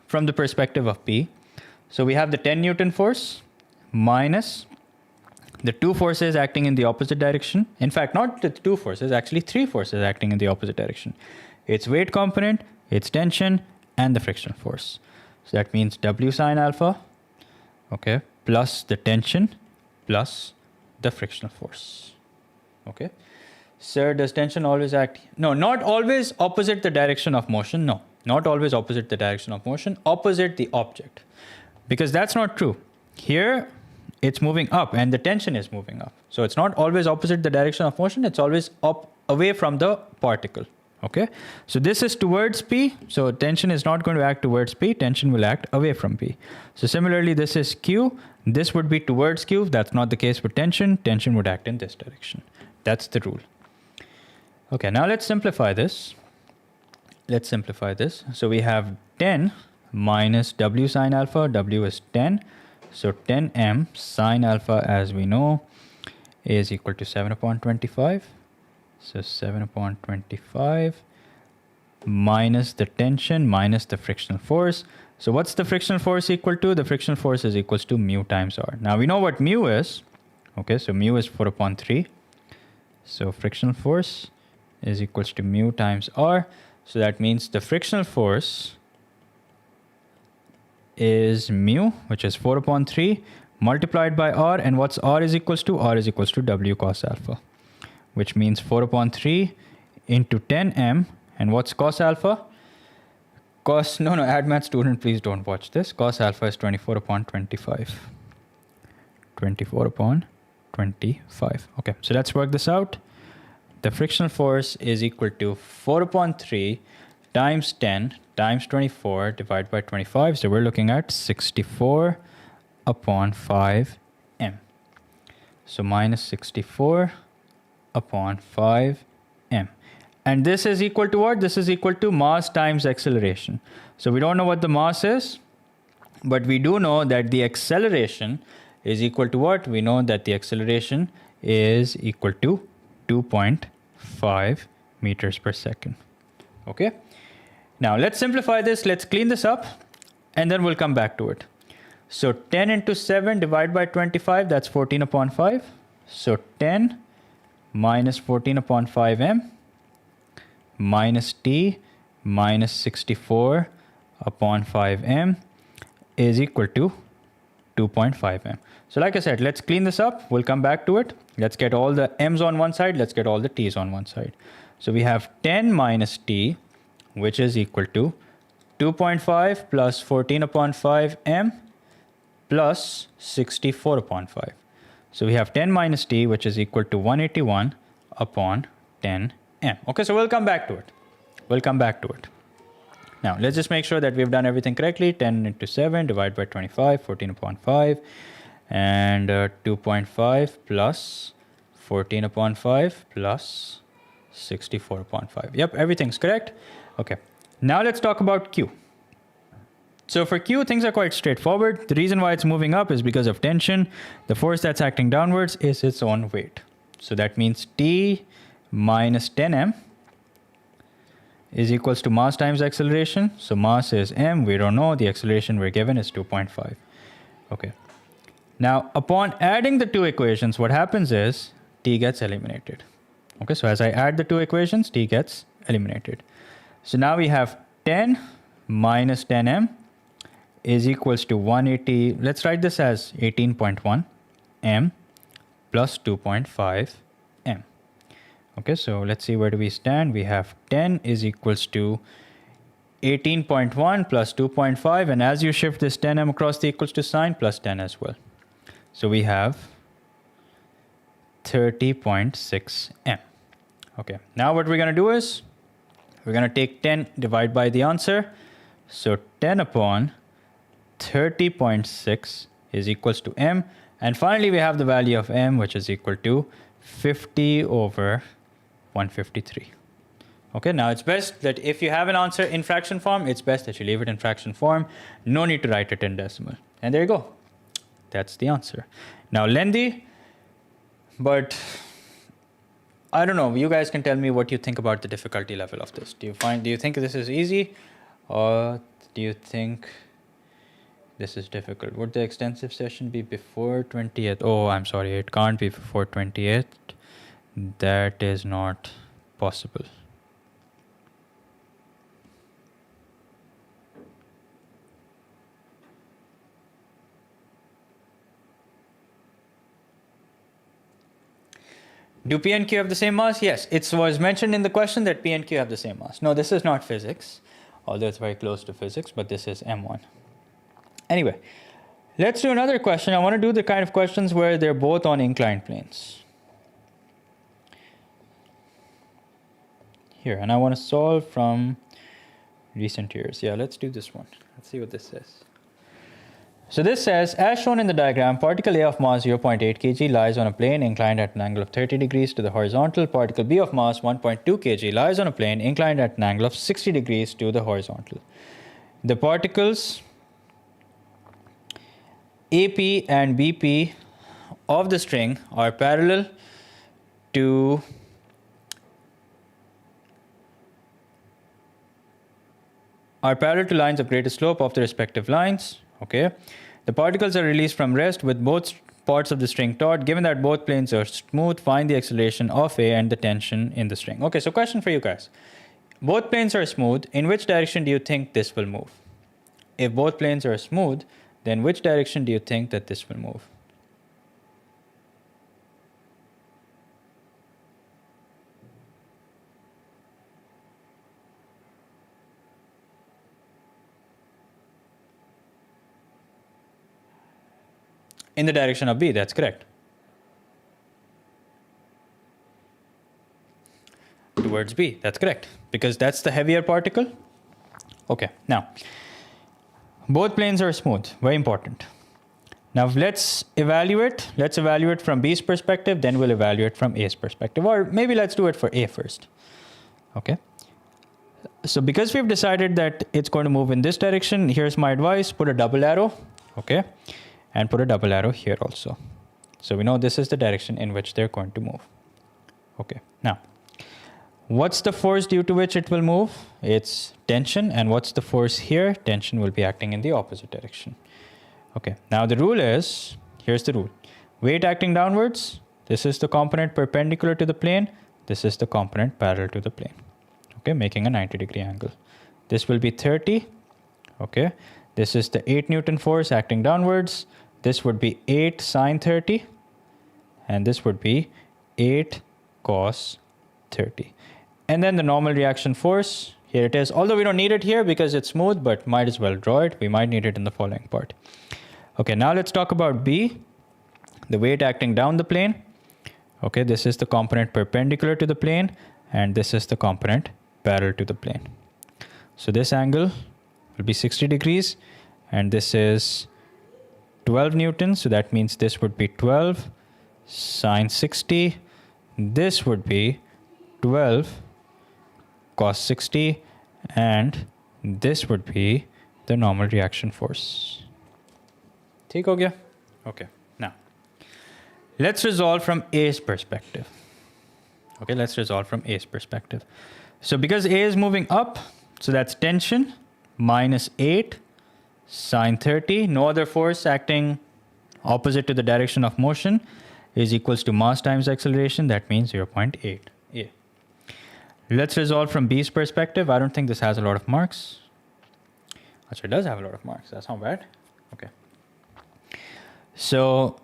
from the perspective of P, so we have the 10 Newton force minus the two forces acting in the opposite direction. In fact, not the two forces, actually three forces acting in the opposite direction. Its weight component, its tension, and the frictional force. So that means W sine alpha, okay, plus the tension, plus the frictional force. Okay. Sir, does tension always act? No, not always opposite the direction of motion. No, not always opposite the direction of motion, opposite the object. Because that's not true. Here, it's moving up and the tension is moving up. So it's not always opposite the direction of motion. It's always up away from the particle. Okay, so this is towards P. So tension is not going to act towards P. Tension will act away from P. So similarly, this is Q. This would be towards Q. That's not the case with tension. Tension would act in this direction. That's the rule. Okay, now let's simplify this. So we have 10 minus W sine alpha. W is 10. So 10m sine alpha, as we know, is equal to 7 upon 25. So 7 upon 25 minus the tension minus the frictional force. So what's the frictional force equal to? The frictional force is equals to mu times r. Now we know what mu is. Okay, so mu is 4 upon 3. So frictional force is equals to mu times r. So that means the frictional force is mu, which is 4 upon 3, multiplied by r. And what's r is equals to? R is equals to W cos alpha, which means 4 upon 3 into 10m. And what's cos alpha? No, AdMath student, please don't watch this. Cos alpha is 24 upon 25. 24 upon 25. Okay, so let's work this out. The frictional force is equal to 4 upon 3 times 10 times 24 divided by 25. So we're looking at 64 upon 5m. So minus 64 upon 5m. And this is equal to what? This is equal to mass times acceleration. So we don't know what the mass is, but we do know that the acceleration is equal to what? We know that the acceleration is equal to 2.5 meters per second. Okay. Now let's simplify this. Let's clean this up and then we'll come back to it. So 10 into 7 divided by 25, that's 14 upon 5. So 10 minus 14 upon 5m minus t minus 64 upon 5m is equal to 2.5m. So like I said, let's clean this up. We'll come back to it. Let's get all the m's on one side. Let's get all the t's on one side. So we have 10 minus t, which is equal to 2.5 plus 14 upon 5m plus 64 upon 5. So we have 10 minus t, which is equal to 181 upon 10m. Okay, so we'll come back to it. Now, let's just make sure that we've done everything correctly. 10 into 7 divided by 25, 14 upon 5. And 2.5 plus 14 upon 5 plus 64 upon 5. Yep, everything's correct. Okay, now let's talk about Q. So for Q, things are quite straightforward. The reason why it's moving up is because of tension. The force that's acting downwards is its own weight. So that means T minus 10m is equals to mass times acceleration. So mass is m, we don't know. The acceleration we're given is 2.5. Okay. Now, upon adding the two equations, what happens is t gets eliminated. Okay, so as I add the two equations, t gets eliminated. So now we have 10 minus 10m is equals to 180. Let's write this as 18.1 m plus 2.5 m. Okay, so let's see where do we stand. We have 10 is equals to 18.1 plus 2.5, and as you shift this 10m across the equals to sign, plus 10 as well. So we have 30.6 m. Okay, now what we're going to do is we're going to take 10, divide by the answer. So 10 upon 30.6 is equals to m. And finally, we have the value of m, which is equal to 50 over 153. Okay, now it's best that if you have an answer in fraction form, it's best that you leave it in fraction form. No need to write it in decimal. And there you go. That's the answer. Now, lengthy, but I don't know. You guys can tell me what you think about the difficulty level of this. Do you think this is easy, or do you think this is difficult? Would the extensive session be before 20th? Oh, I'm sorry. It can't be before 20th. That is not possible. Do P and Q have the same mass? Yes, it was mentioned in the question that P and Q have the same mass. No, this is not physics, although it's very close to physics, but this is M1. Anyway, let's do another question. I want to do the kind of questions where they're both on inclined planes. Here, and I want to solve from recent years. Yeah, let's do this one. Let's see what this says. So this says, as shown in the diagram, particle A of mass 0.8 kg lies on a plane inclined at an angle of 30 degrees to the horizontal. Particle B of mass 1.2 kg lies on a plane inclined at an angle of 60 degrees to the horizontal. The particles AP and BP of the string are parallel to lines of greatest slope of the respective lines. Okay, the particles are released from rest with both parts of the string taut. Given that both planes are smooth, find the acceleration of A and the tension in the string. Okay, so question for you guys. Both planes are smooth. In which direction do you think this will move? If both planes are smooth, then which direction do you think that this will move? In the direction of B, that's correct. Towards B, that's correct. Because that's the heavier particle. Okay, now, both planes are smooth, very important. Now let's evaluate from B's perspective, then we'll evaluate from A's perspective. Or maybe let's do it for A first. Okay. So because we've decided that it's going to move in this direction, here's my advice, put a double arrow. Okay. And put a double arrow here also. So we know this is the direction in which they're going to move. Okay, now, what's the force due to which it will move? It's tension. And what's the force here? Tension will be acting in the opposite direction. Okay, now the rule is, here's the rule. Weight acting downwards, this is the component perpendicular to the plane. This is the component parallel to the plane. Okay, making a 90-degree angle. This will be 30. Okay. This is the 8 Newton force acting downwards. This would be 8 sine 30. And this would be 8 cos 30. And then the normal reaction force, here it is. Although we don't need it here because it's smooth, but might as well draw it. We might need it in the following part. Okay, now let's talk about B, the weight acting down the plane. Okay, this is the component perpendicular to the plane, and this is the component parallel to the plane. So this angle will be 60 degrees, and this is 12 newtons. So that means this would be 12 sine 60. This would be 12 cos 60, and this would be the normal reaction force. ठीक हो गया? Okay. Now, let's resolve from A's perspective. Okay, let's resolve from A's perspective. So because A is moving up, so that's tension minus 8 sine 30. No other force acting opposite to the direction of motion is equals to mass times acceleration. That means 0.8 a. Let's resolve from B's perspective. I don't think this has a lot of marks. Actually, it does have a lot of marks. That's not bad. Okay. So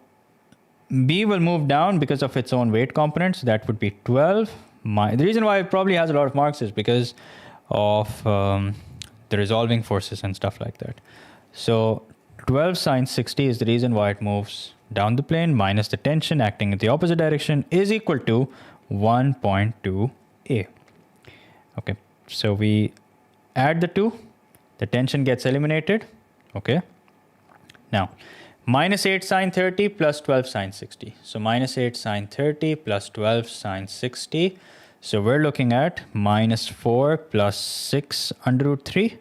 B will move down because of its own weight component. So that would be 12. The reason why it probably has a lot of marks is because of the resolving forces and stuff like that. So 12 sine 60 is the reason why it moves down the plane minus the tension acting in the opposite direction is equal to 1.2 a. Okay, so we add the two, the tension gets eliminated. Okay, now minus 8 sine 30 plus 12 sine 60. So minus 8 sine 30 plus 12 sine 60. So we're looking at minus 4 plus 6 under root 3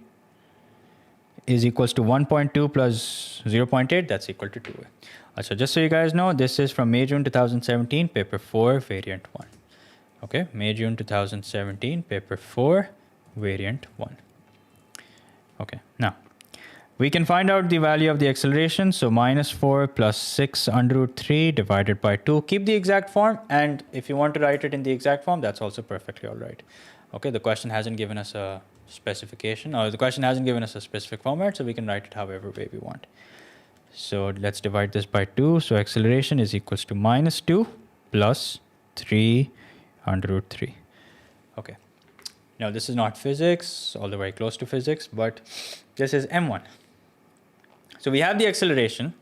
is equals to 1.2 plus 0.8. That's equal to 2a. So just so you guys know, this is from May, June 2017, paper 4, variant 1. Okay, May, June 2017, paper 4, variant 1. Okay, now we can find out the value of the acceleration. So minus 4 plus 6 under root 3 divided by 2. Keep the exact form, and if you want to write it in the exact form, that's also perfectly all right. Okay, the question hasn't given us a specification, or the question hasn't given us a specific format, so we can write it however way we want. So let's divide this by 2. So acceleration is equals to minus 2 plus 3 under root 3. Okay. Now this is not physics, although very close to physics, but this is M1. So we have the acceleration.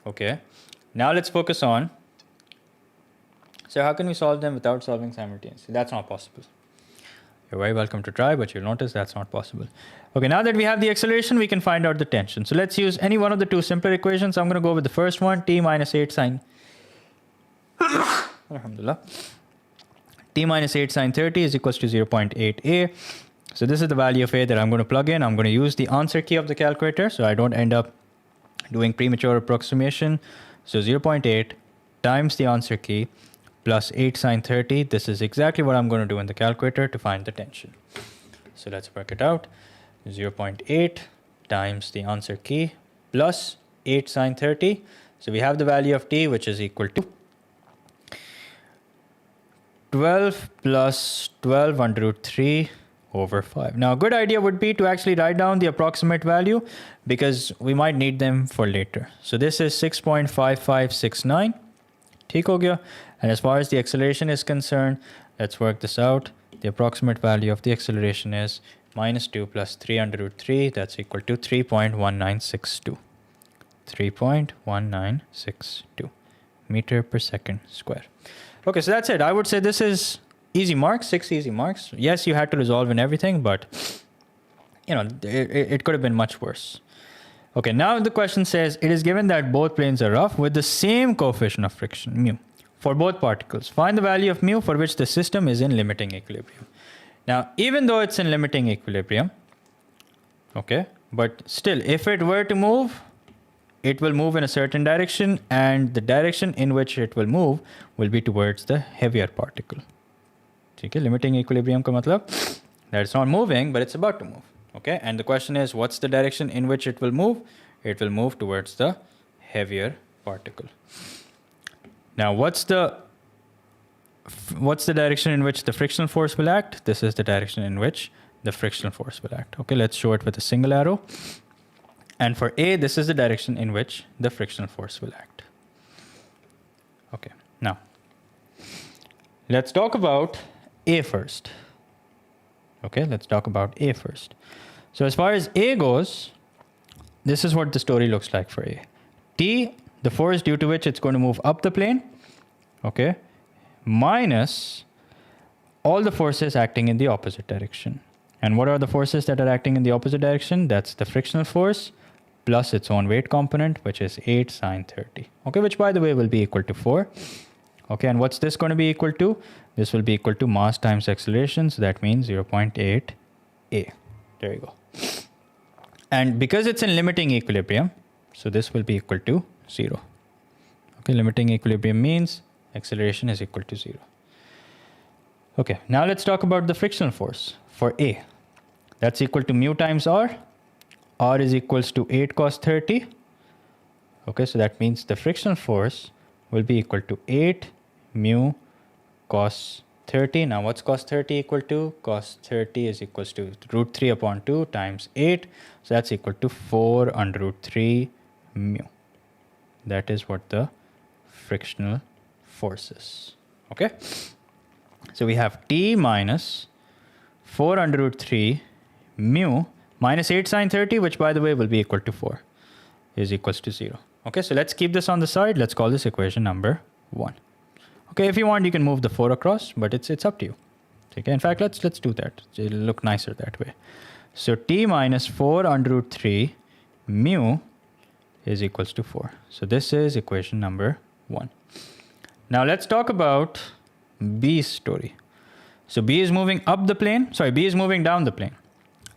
Okay. Now let's focus on, so how can we solve them without solving simultaneously? That's not possible. You're very welcome to try, but you'll notice that's not possible. Okay, now that we have the acceleration, we can find out the tension. So let's use any one of the two simpler equations. I'm going to go with the first one, t minus 8 sine. Alhamdulillah. T minus 8 sine 30 is equals to 0.8a. So this is the value of a that I'm going to plug in. I'm going to use the answer key of the calculator so I don't end up doing premature approximation. So 0.8 times the answer key plus 8 sine 30. This is exactly what I'm going to do in the calculator to find the tension. So let's work it out. 0.8 times the answer key plus 8 sine 30. So we have the value of t, which is equal to 12 plus 12 under root 3 over 5. Now a good idea would be to actually write down the approximate value because we might need them for later. So this is 6.5569. ठीक हो गया. And as far as the acceleration is concerned, let's work this out. The approximate value of the acceleration is minus 2 plus 3 under root 3. That's equal to 3.1962. 3.1962 meter per second square. Okay, so that's it. I would say this is easy marks, 6 easy marks. Yes, you had to resolve and everything, but you know, it could have been much worse. Okay, now the question says, it is given that both planes are rough with the same coefficient of friction, mu, for both particles. Find the value of mu for which the system is in limiting equilibrium. Now, even though it's in limiting equilibrium, okay, but still, if it were to move, it will move in a certain direction, and the direction in which it will move will be towards the heavier particle. Okay, limiting equilibrium ka matlab that it's not moving, but it's about to move. Okay, and the question is, what's the direction in which it will move? It will move towards the heavier particle. Now, what's the direction in which the frictional force will act? This is the direction in which the frictional force will act. Okay, let's show it with a single arrow. And for A, this is the direction in which the frictional force will act. Okay, now, let's talk about A first. Okay, let's talk about A first. So as far as A goes, this is what the story looks like for A. T, the force due to which it's going to move up the plane, okay, minus all the forces acting in the opposite direction. And what are the forces that are acting in the opposite direction? That's the frictional force plus its own weight component, which is 8 sine 30. Okay, which by the way will be equal to 4. Okay, and what's this going to be equal to? This will be equal to mass times acceleration, so that means 0.8 a. There you go. And because it's in limiting equilibrium, so this will be equal to 0. Okay, limiting equilibrium means acceleration is equal to 0. Okay, now let's talk about the frictional force for A. That's equal to mu times r. R is equals to 8 cos 30. Okay, so that means the frictional force will be equal to 8 mu cos 30. Now what's cos 30 equal to? Cos 30 is equals to root 3 upon 2 times 8. So that's equal to 4 under root 3 mu. That is what the frictional force is. Okay. So we have T minus 4 under root 3 mu minus 8 sine 30, which by the way will be equal to 4, is equals to 0. Okay, so let's keep this on the side. Let's call this equation number 1. Okay, if you want, you can move the 4 across, but it's up to you. Okay, in fact, let's do that. It'll look nicer that way. So T minus 4 under root 3 mu is equals to 4. So this is equation number 1. Now let's talk about B's story. So B is moving up the plane. Sorry, B is moving down the plane.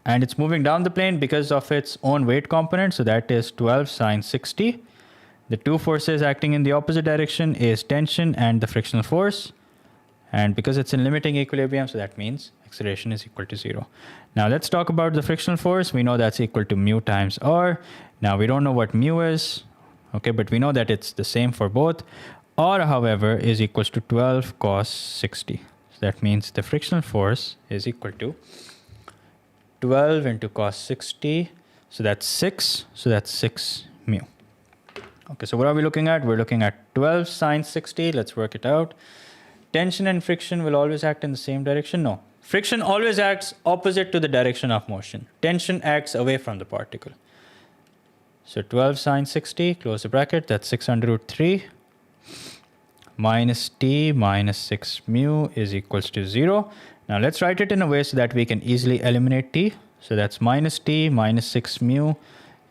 And it's moving down the plane because of its own weight component. So that is 12 sine 60. The two forces acting in the opposite direction is tension and the frictional force. And because it's in limiting equilibrium, so that means acceleration is equal to 0. Now let's talk about the frictional force. We know that's equal to mu times r. Now we don't know what mu is. Okay, but we know that it's the same for both. R, however, is equals to 12 cos 60. So that means the frictional force is equal to 12 into cos 60. So that's 6. So that's 6 mu. Okay, so what are we looking at? We're looking at 12 sine 60. Let's work it out. Tension and friction will always act in the same direction? No. Friction always acts opposite to the direction of motion. Tension acts away from the particle. So 12 sine 60, close the bracket, that's 6 under root 3 minus T minus 6 mu is equals to 0. Now let's write it in a way so that we can easily eliminate T. So that's minus T minus 6 mu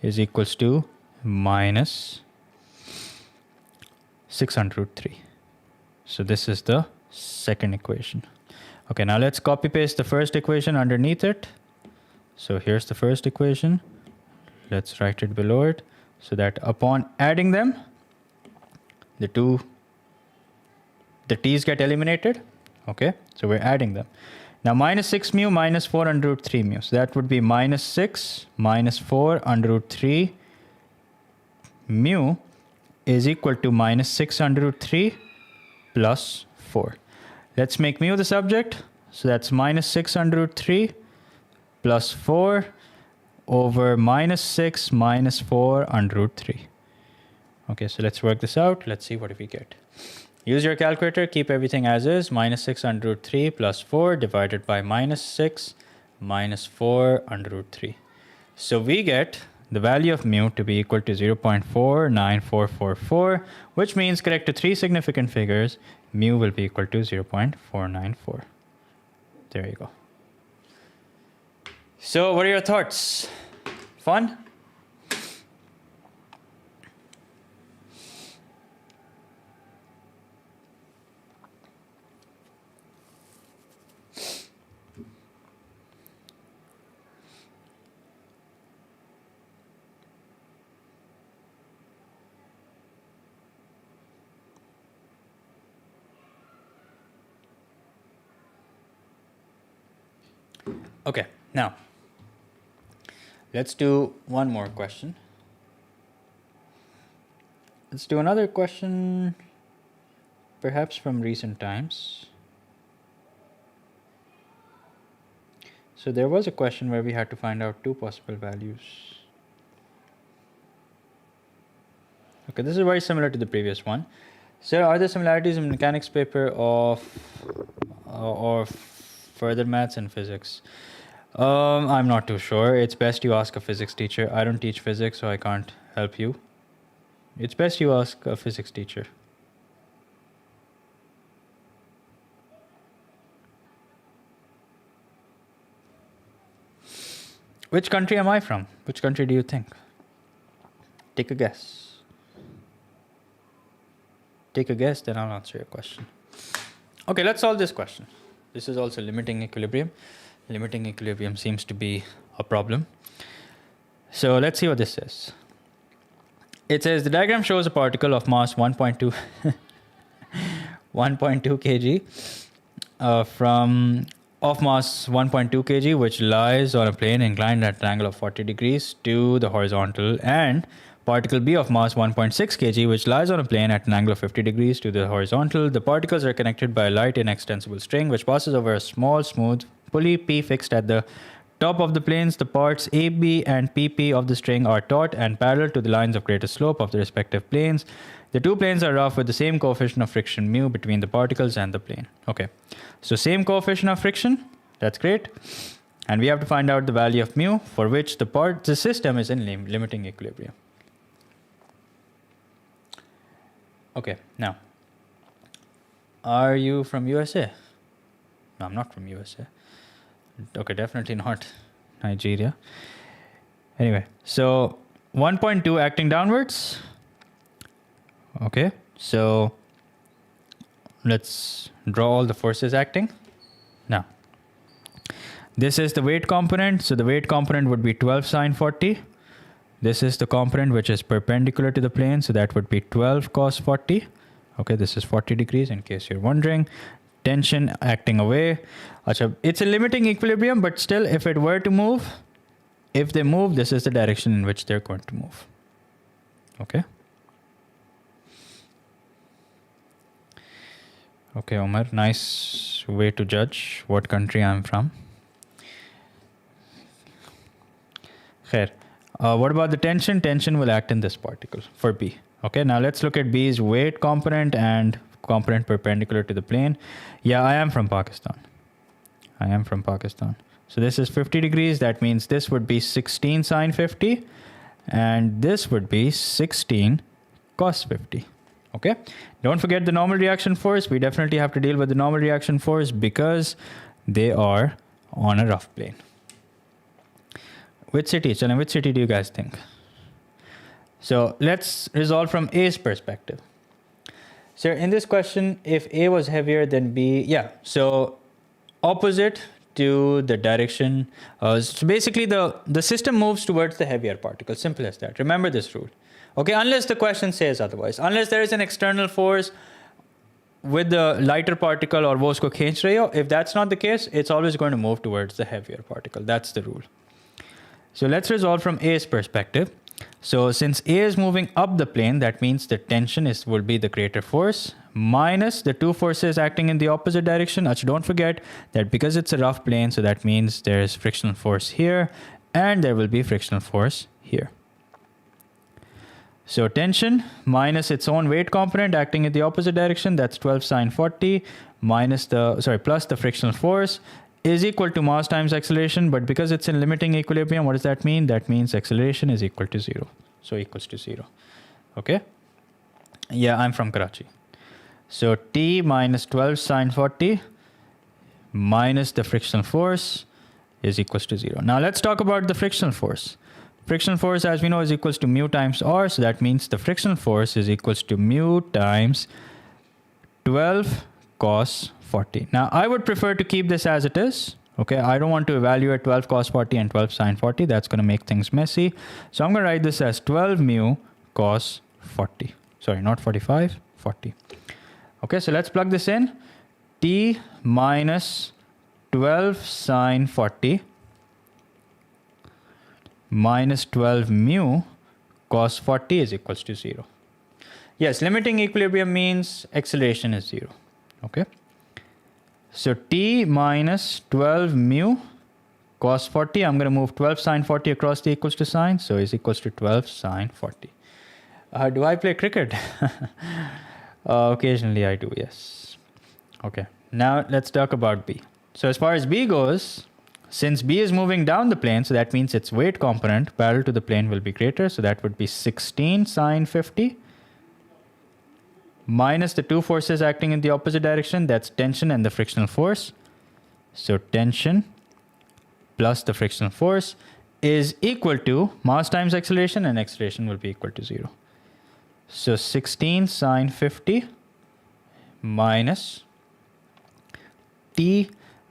is equals to minus 6 under root 3. So this is the second equation. Okay, now let's copy paste the first equation underneath it. So here's the first equation. Let's write it below it so that upon adding them, the t's get eliminated. Okay, so we're adding them. Now minus 6 mu minus 4 under root 3 mu. So that would be minus 6 minus 4 under root 3 mu is equal to minus 6 under root 3 plus 4. Let's make mu the subject. So that's minus 6 under root 3 plus 4 over minus 6 minus 4 under root 3. Okay, so let's work this out. Let's see what we get. Use your calculator, keep everything as is. Minus 6 under root 3 plus 4 divided by minus 6 minus 4 under root 3. So we get the value of mu to be equal to 0.49444, which means correct to 3 significant figures, mu will be equal to 0.494. There you go. So what are your thoughts? Fun? Okay, now let's do one more question. Let's do another question, perhaps from recent times. So there was a question where we had to find out two possible values. Okay, this is very similar to the previous one. So are there similarities in mechanics paper or further maths and physics? I'm not too sure. It's best you ask a physics teacher. I don't teach physics, so I can't help you. It's best you ask a physics teacher. Which country am I from? Which country do you think? Take a guess. Take a guess, then I'll answer your question. Okay, let's solve this question. This is also limiting equilibrium. Limiting equilibrium seems to be a problem. So let's see what this says. It says the diagram shows a particle of mass 1.2 kg of mass 1.2 kg, which lies on a plane inclined at an angle of 40 degrees to the horizontal and particle B of mass 1.6 kg, which lies on a plane at an angle of 50 degrees to the horizontal. The particles are connected by a light inextensible string, which passes over a small, smooth pulley P fixed at the top of the planes. The parts AB and PP of the string are taut and parallel to the lines of greatest slope of the respective planes. The two planes are rough with the same coefficient of friction mu between the particles and the plane. Okay, so same coefficient of friction. That's great. And we have to find out the value of mu for which the system is in limiting equilibrium. Okay, now, are you from USA? No, I'm not from USA. Okay, definitely not Nigeria. Anyway, so 1.2 acting downwards. Okay, so let's draw all the forces acting. Now, this is the weight component. So the weight component would be 12 sine 40. This is the component which is perpendicular to the plane. So that would be 12 cos 40. Okay, this is 40 degrees in case you're wondering. Tension acting away. Achha, it's a limiting equilibrium, but still if it were to move, if they move, this is the direction in which they're going to move. Okay. Okay, Omar, nice way to judge what country I'm from. Khair. What about the tension? Tension will act in this particle for B. Okay, now let's look at B's weight component and component perpendicular to the plane. Yeah, I am from Pakistan. So this is 50 degrees. That means this would be 16 sine 50 and this would be 16 cos 50. Okay, don't forget the normal reaction force. We definitely have to deal with the normal reaction force because they are on a rough plane. Which city? So, which city do you guys think? So let's resolve from A's perspective. So in this question, if A was heavier than B, yeah, so opposite to the direction. So basically the system moves towards the heavier particle. Simple as that. Remember this rule. Okay, unless the question says otherwise. Unless there is an external force with the lighter particle or wo usko khench rahi ho, if that's not the case, it's always going to move towards the heavier particle. That's the rule. So let's resolve from A's perspective. So since A is moving up the plane, that means the tension will be the greater force minus the two forces acting in the opposite direction. Don't forget that because it's a rough plane, so that means there is frictional force here and there will be frictional force here. So tension minus its own weight component acting in the opposite direction, that's 12 sine 40 minus plus the frictional force is equal to mass times acceleration. But because it's in limiting equilibrium, what does that mean? That means acceleration is equal to 0. So equals to 0. Okay. Yeah, I'm from Karachi. So T minus 12 sine 40 minus the frictional force is equals to 0. Now let's talk about the frictional force. Frictional force, as we know, is equals to mu times R. So that means the frictional force is equals to mu times 12 cos 40. Now, I would prefer to keep this as it is. Okay, I don't want to evaluate 12 cos 40 and 12 sine 40. That's going to make things messy. So I'm going to write this as 12 mu cos 40. Sorry, not 45, 40. Okay, so let's plug this in. T minus 12 sine 40 minus 12 mu cos 40 is equals to 0. Yes, limiting equilibrium means acceleration is 0. Okay. So T minus 12 mu cos 40, I'm going to move 12 sine 40 across the equals to sign. So is equals to 12 sine 40. Do I play cricket? Occasionally I do, yes. Okay. Now let's talk about B. So as far as B goes, since B is moving down the plane, so that means its weight component parallel to the plane will be greater. So that would be 16 sine 50 minus the two forces acting in the opposite direction. That's tension and the frictional force. So tension plus the frictional force is equal to mass times acceleration, and acceleration will be equal to 0. So 16 sine 50 minus T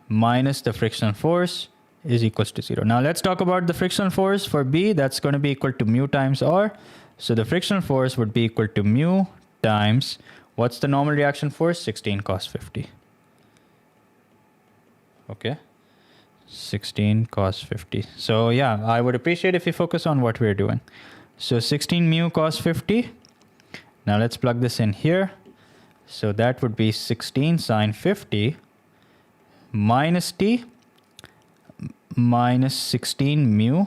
minus the frictional force is equals to 0. Now let's talk about the frictional force for B. That's going to be equal to mu times R. So the frictional force would be equal to mu times, what's the normal reaction force? 16 cos 50. Okay. 16 cos 50. So yeah, I would appreciate if you focus on what we're doing. So 16 mu cos 50. Now let's plug this in here. So that would be 16 sine 50 minus t minus 16 mu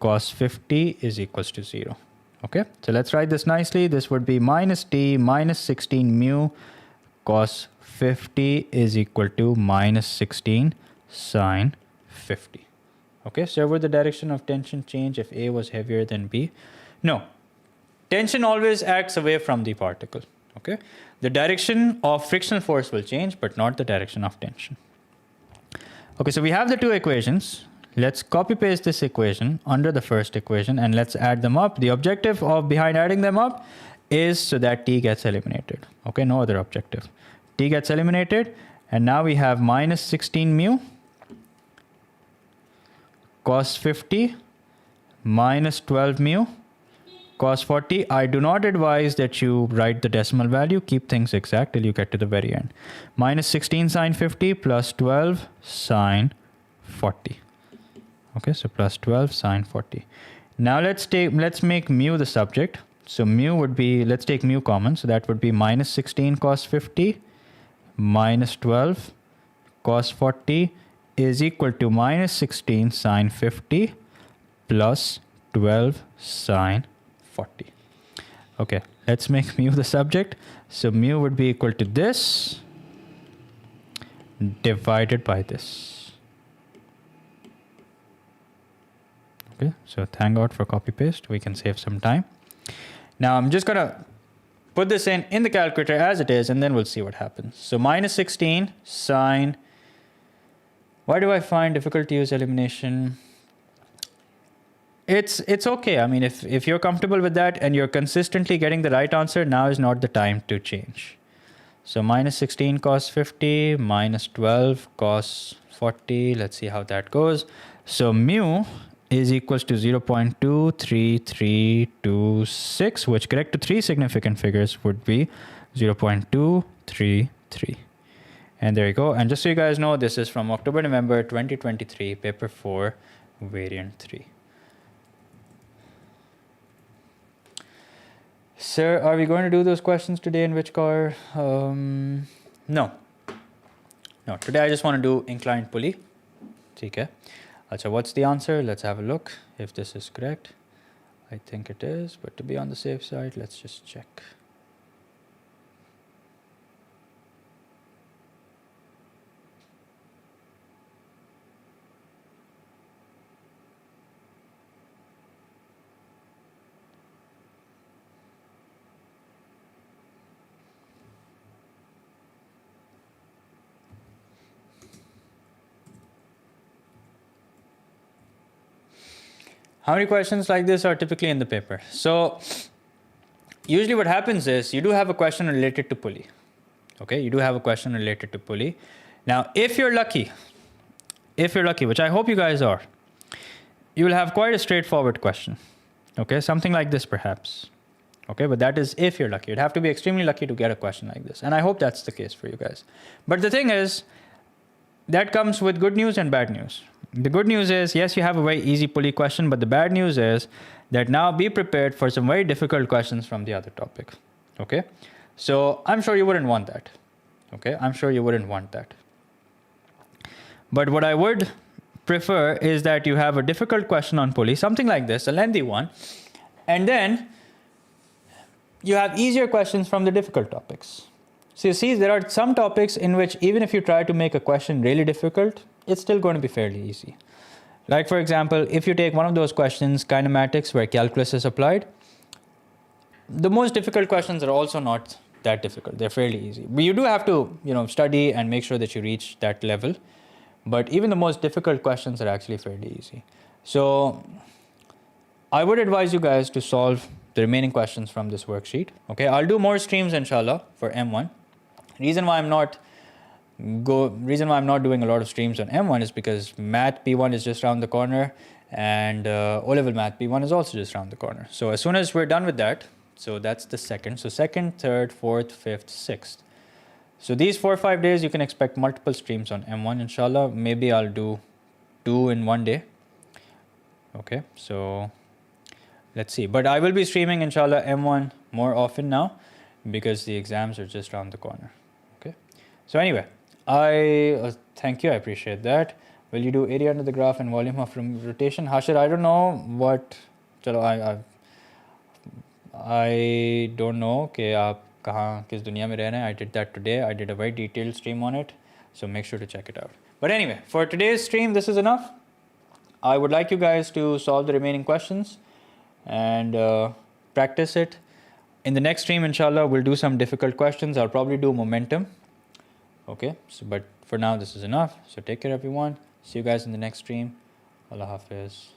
cos 50 is equals to 0. Okay, so let's write this nicely. This would be minus t minus 16 mu cos 50 is equal to minus 16 sine 50. Okay, so would the direction of tension change if A was heavier than B? No. Tension always acts away from the particle. Okay, the direction of frictional force will change, but not the direction of tension. Okay, so we have the two equations. Let's copy paste this equation under the first equation and let's add them up. The objective of behind adding them up is so that t gets eliminated. Okay, no other objective. T gets eliminated, and now we have minus 16 mu cos 50 minus 12 mu cos 40. I do not advise that you write the decimal value. Keep things exact till you get to the very end. Minus 16 sine 50 plus 12 sine 40. Okay, so plus 12 sine 40. Now let's make mu the subject. So mu would be, let's take mu common. So that would be minus 16 cos 50 minus 12 cos 40 is equal to minus 16 sine 50 plus 12 sine 40. Okay, let's make mu the subject. So mu would be equal to this divided by this. Okay, so thank God for copy paste. We can save some time. Now I'm just gonna put this in the calculator as it is, and then we'll see what happens. So minus 16 sine. Why do I find difficult to use elimination? It's okay. I mean, if you're comfortable with that and you're consistently getting the right answer, now is not the time to change. So minus 16 cos 50 minus 12 cos 40. Let's see how that goes. So mu is equals to 0.23326, which correct to three significant figures would be 0.233. And there you go. And just so you guys know, this is from October-November 2023, paper 4, variant 3. Sir, are we going to do those questions today in which car? No. No, today I just want to do inclined pulley. Okay. So what's the answer? Let's have a look if this is correct. I think it is, but to be on the safe side, let's just check. How many questions like this are typically in the paper? So usually what happens is you do have a question related to pulley. Okay, you do have a question related to pulley. Now, if you're lucky, which I hope you guys are, you will have quite a straightforward question. Okay, something like this perhaps. Okay, but that is if you're lucky. You'd have to be extremely lucky to get a question like this. And I hope that's the case for you guys. But the thing is, that comes with good news and bad news. The good news is, yes, you have a very easy pulley question, but the bad news is that now be prepared for some very difficult questions from the other topic. Okay, so I'm sure you wouldn't want that. Okay, I'm sure you wouldn't want that. But what I would prefer is that you have a difficult question on pulley, something like this, a lengthy one, and then you have easier questions from the difficult topics. So you see, there are some topics in which even if you try to make a question really difficult, it's still going to be fairly easy. Like for example, if you take one of those questions, kinematics, where calculus is applied, the most difficult questions are also not that difficult. They're fairly easy. But you do have to, study and make sure that you reach that level. But even the most difficult questions are actually fairly easy. So I would advise you guys to solve the remaining questions from this worksheet. Okay, I'll do more streams inshallah for M1. Reason why I'm not doing a lot of streams on M1 is because Math P1 is just around the corner, and O-level Math P1 is also just around the corner. So as soon as we're done with that, so that's the second. So second, third, fourth, fifth, sixth. So these 4 or 5 days, you can expect multiple streams on M1, inshallah. Maybe I'll do 2 in one day. Okay, so let's see. But I will be streaming inshallah M1 more often now because the exams are just around the corner. Okay. So anyway, I thank you. I appreciate that. Will you do area under the graph and volume of rotation? Hashir, I don't know what. चलो I don't know कि आप कहाँ किस दुनिया में रह रहे हैं. I did that today. I did a very detailed stream on it. So make sure to check it out. But anyway, for today's stream, this is enough. I would like you guys to solve the remaining questions and practice it. In the next stream, inshallah, we'll do some difficult questions. I'll probably do momentum. Okay, so but for now, this is enough. So take care, everyone. See you guys in the next stream. Allah Hafiz.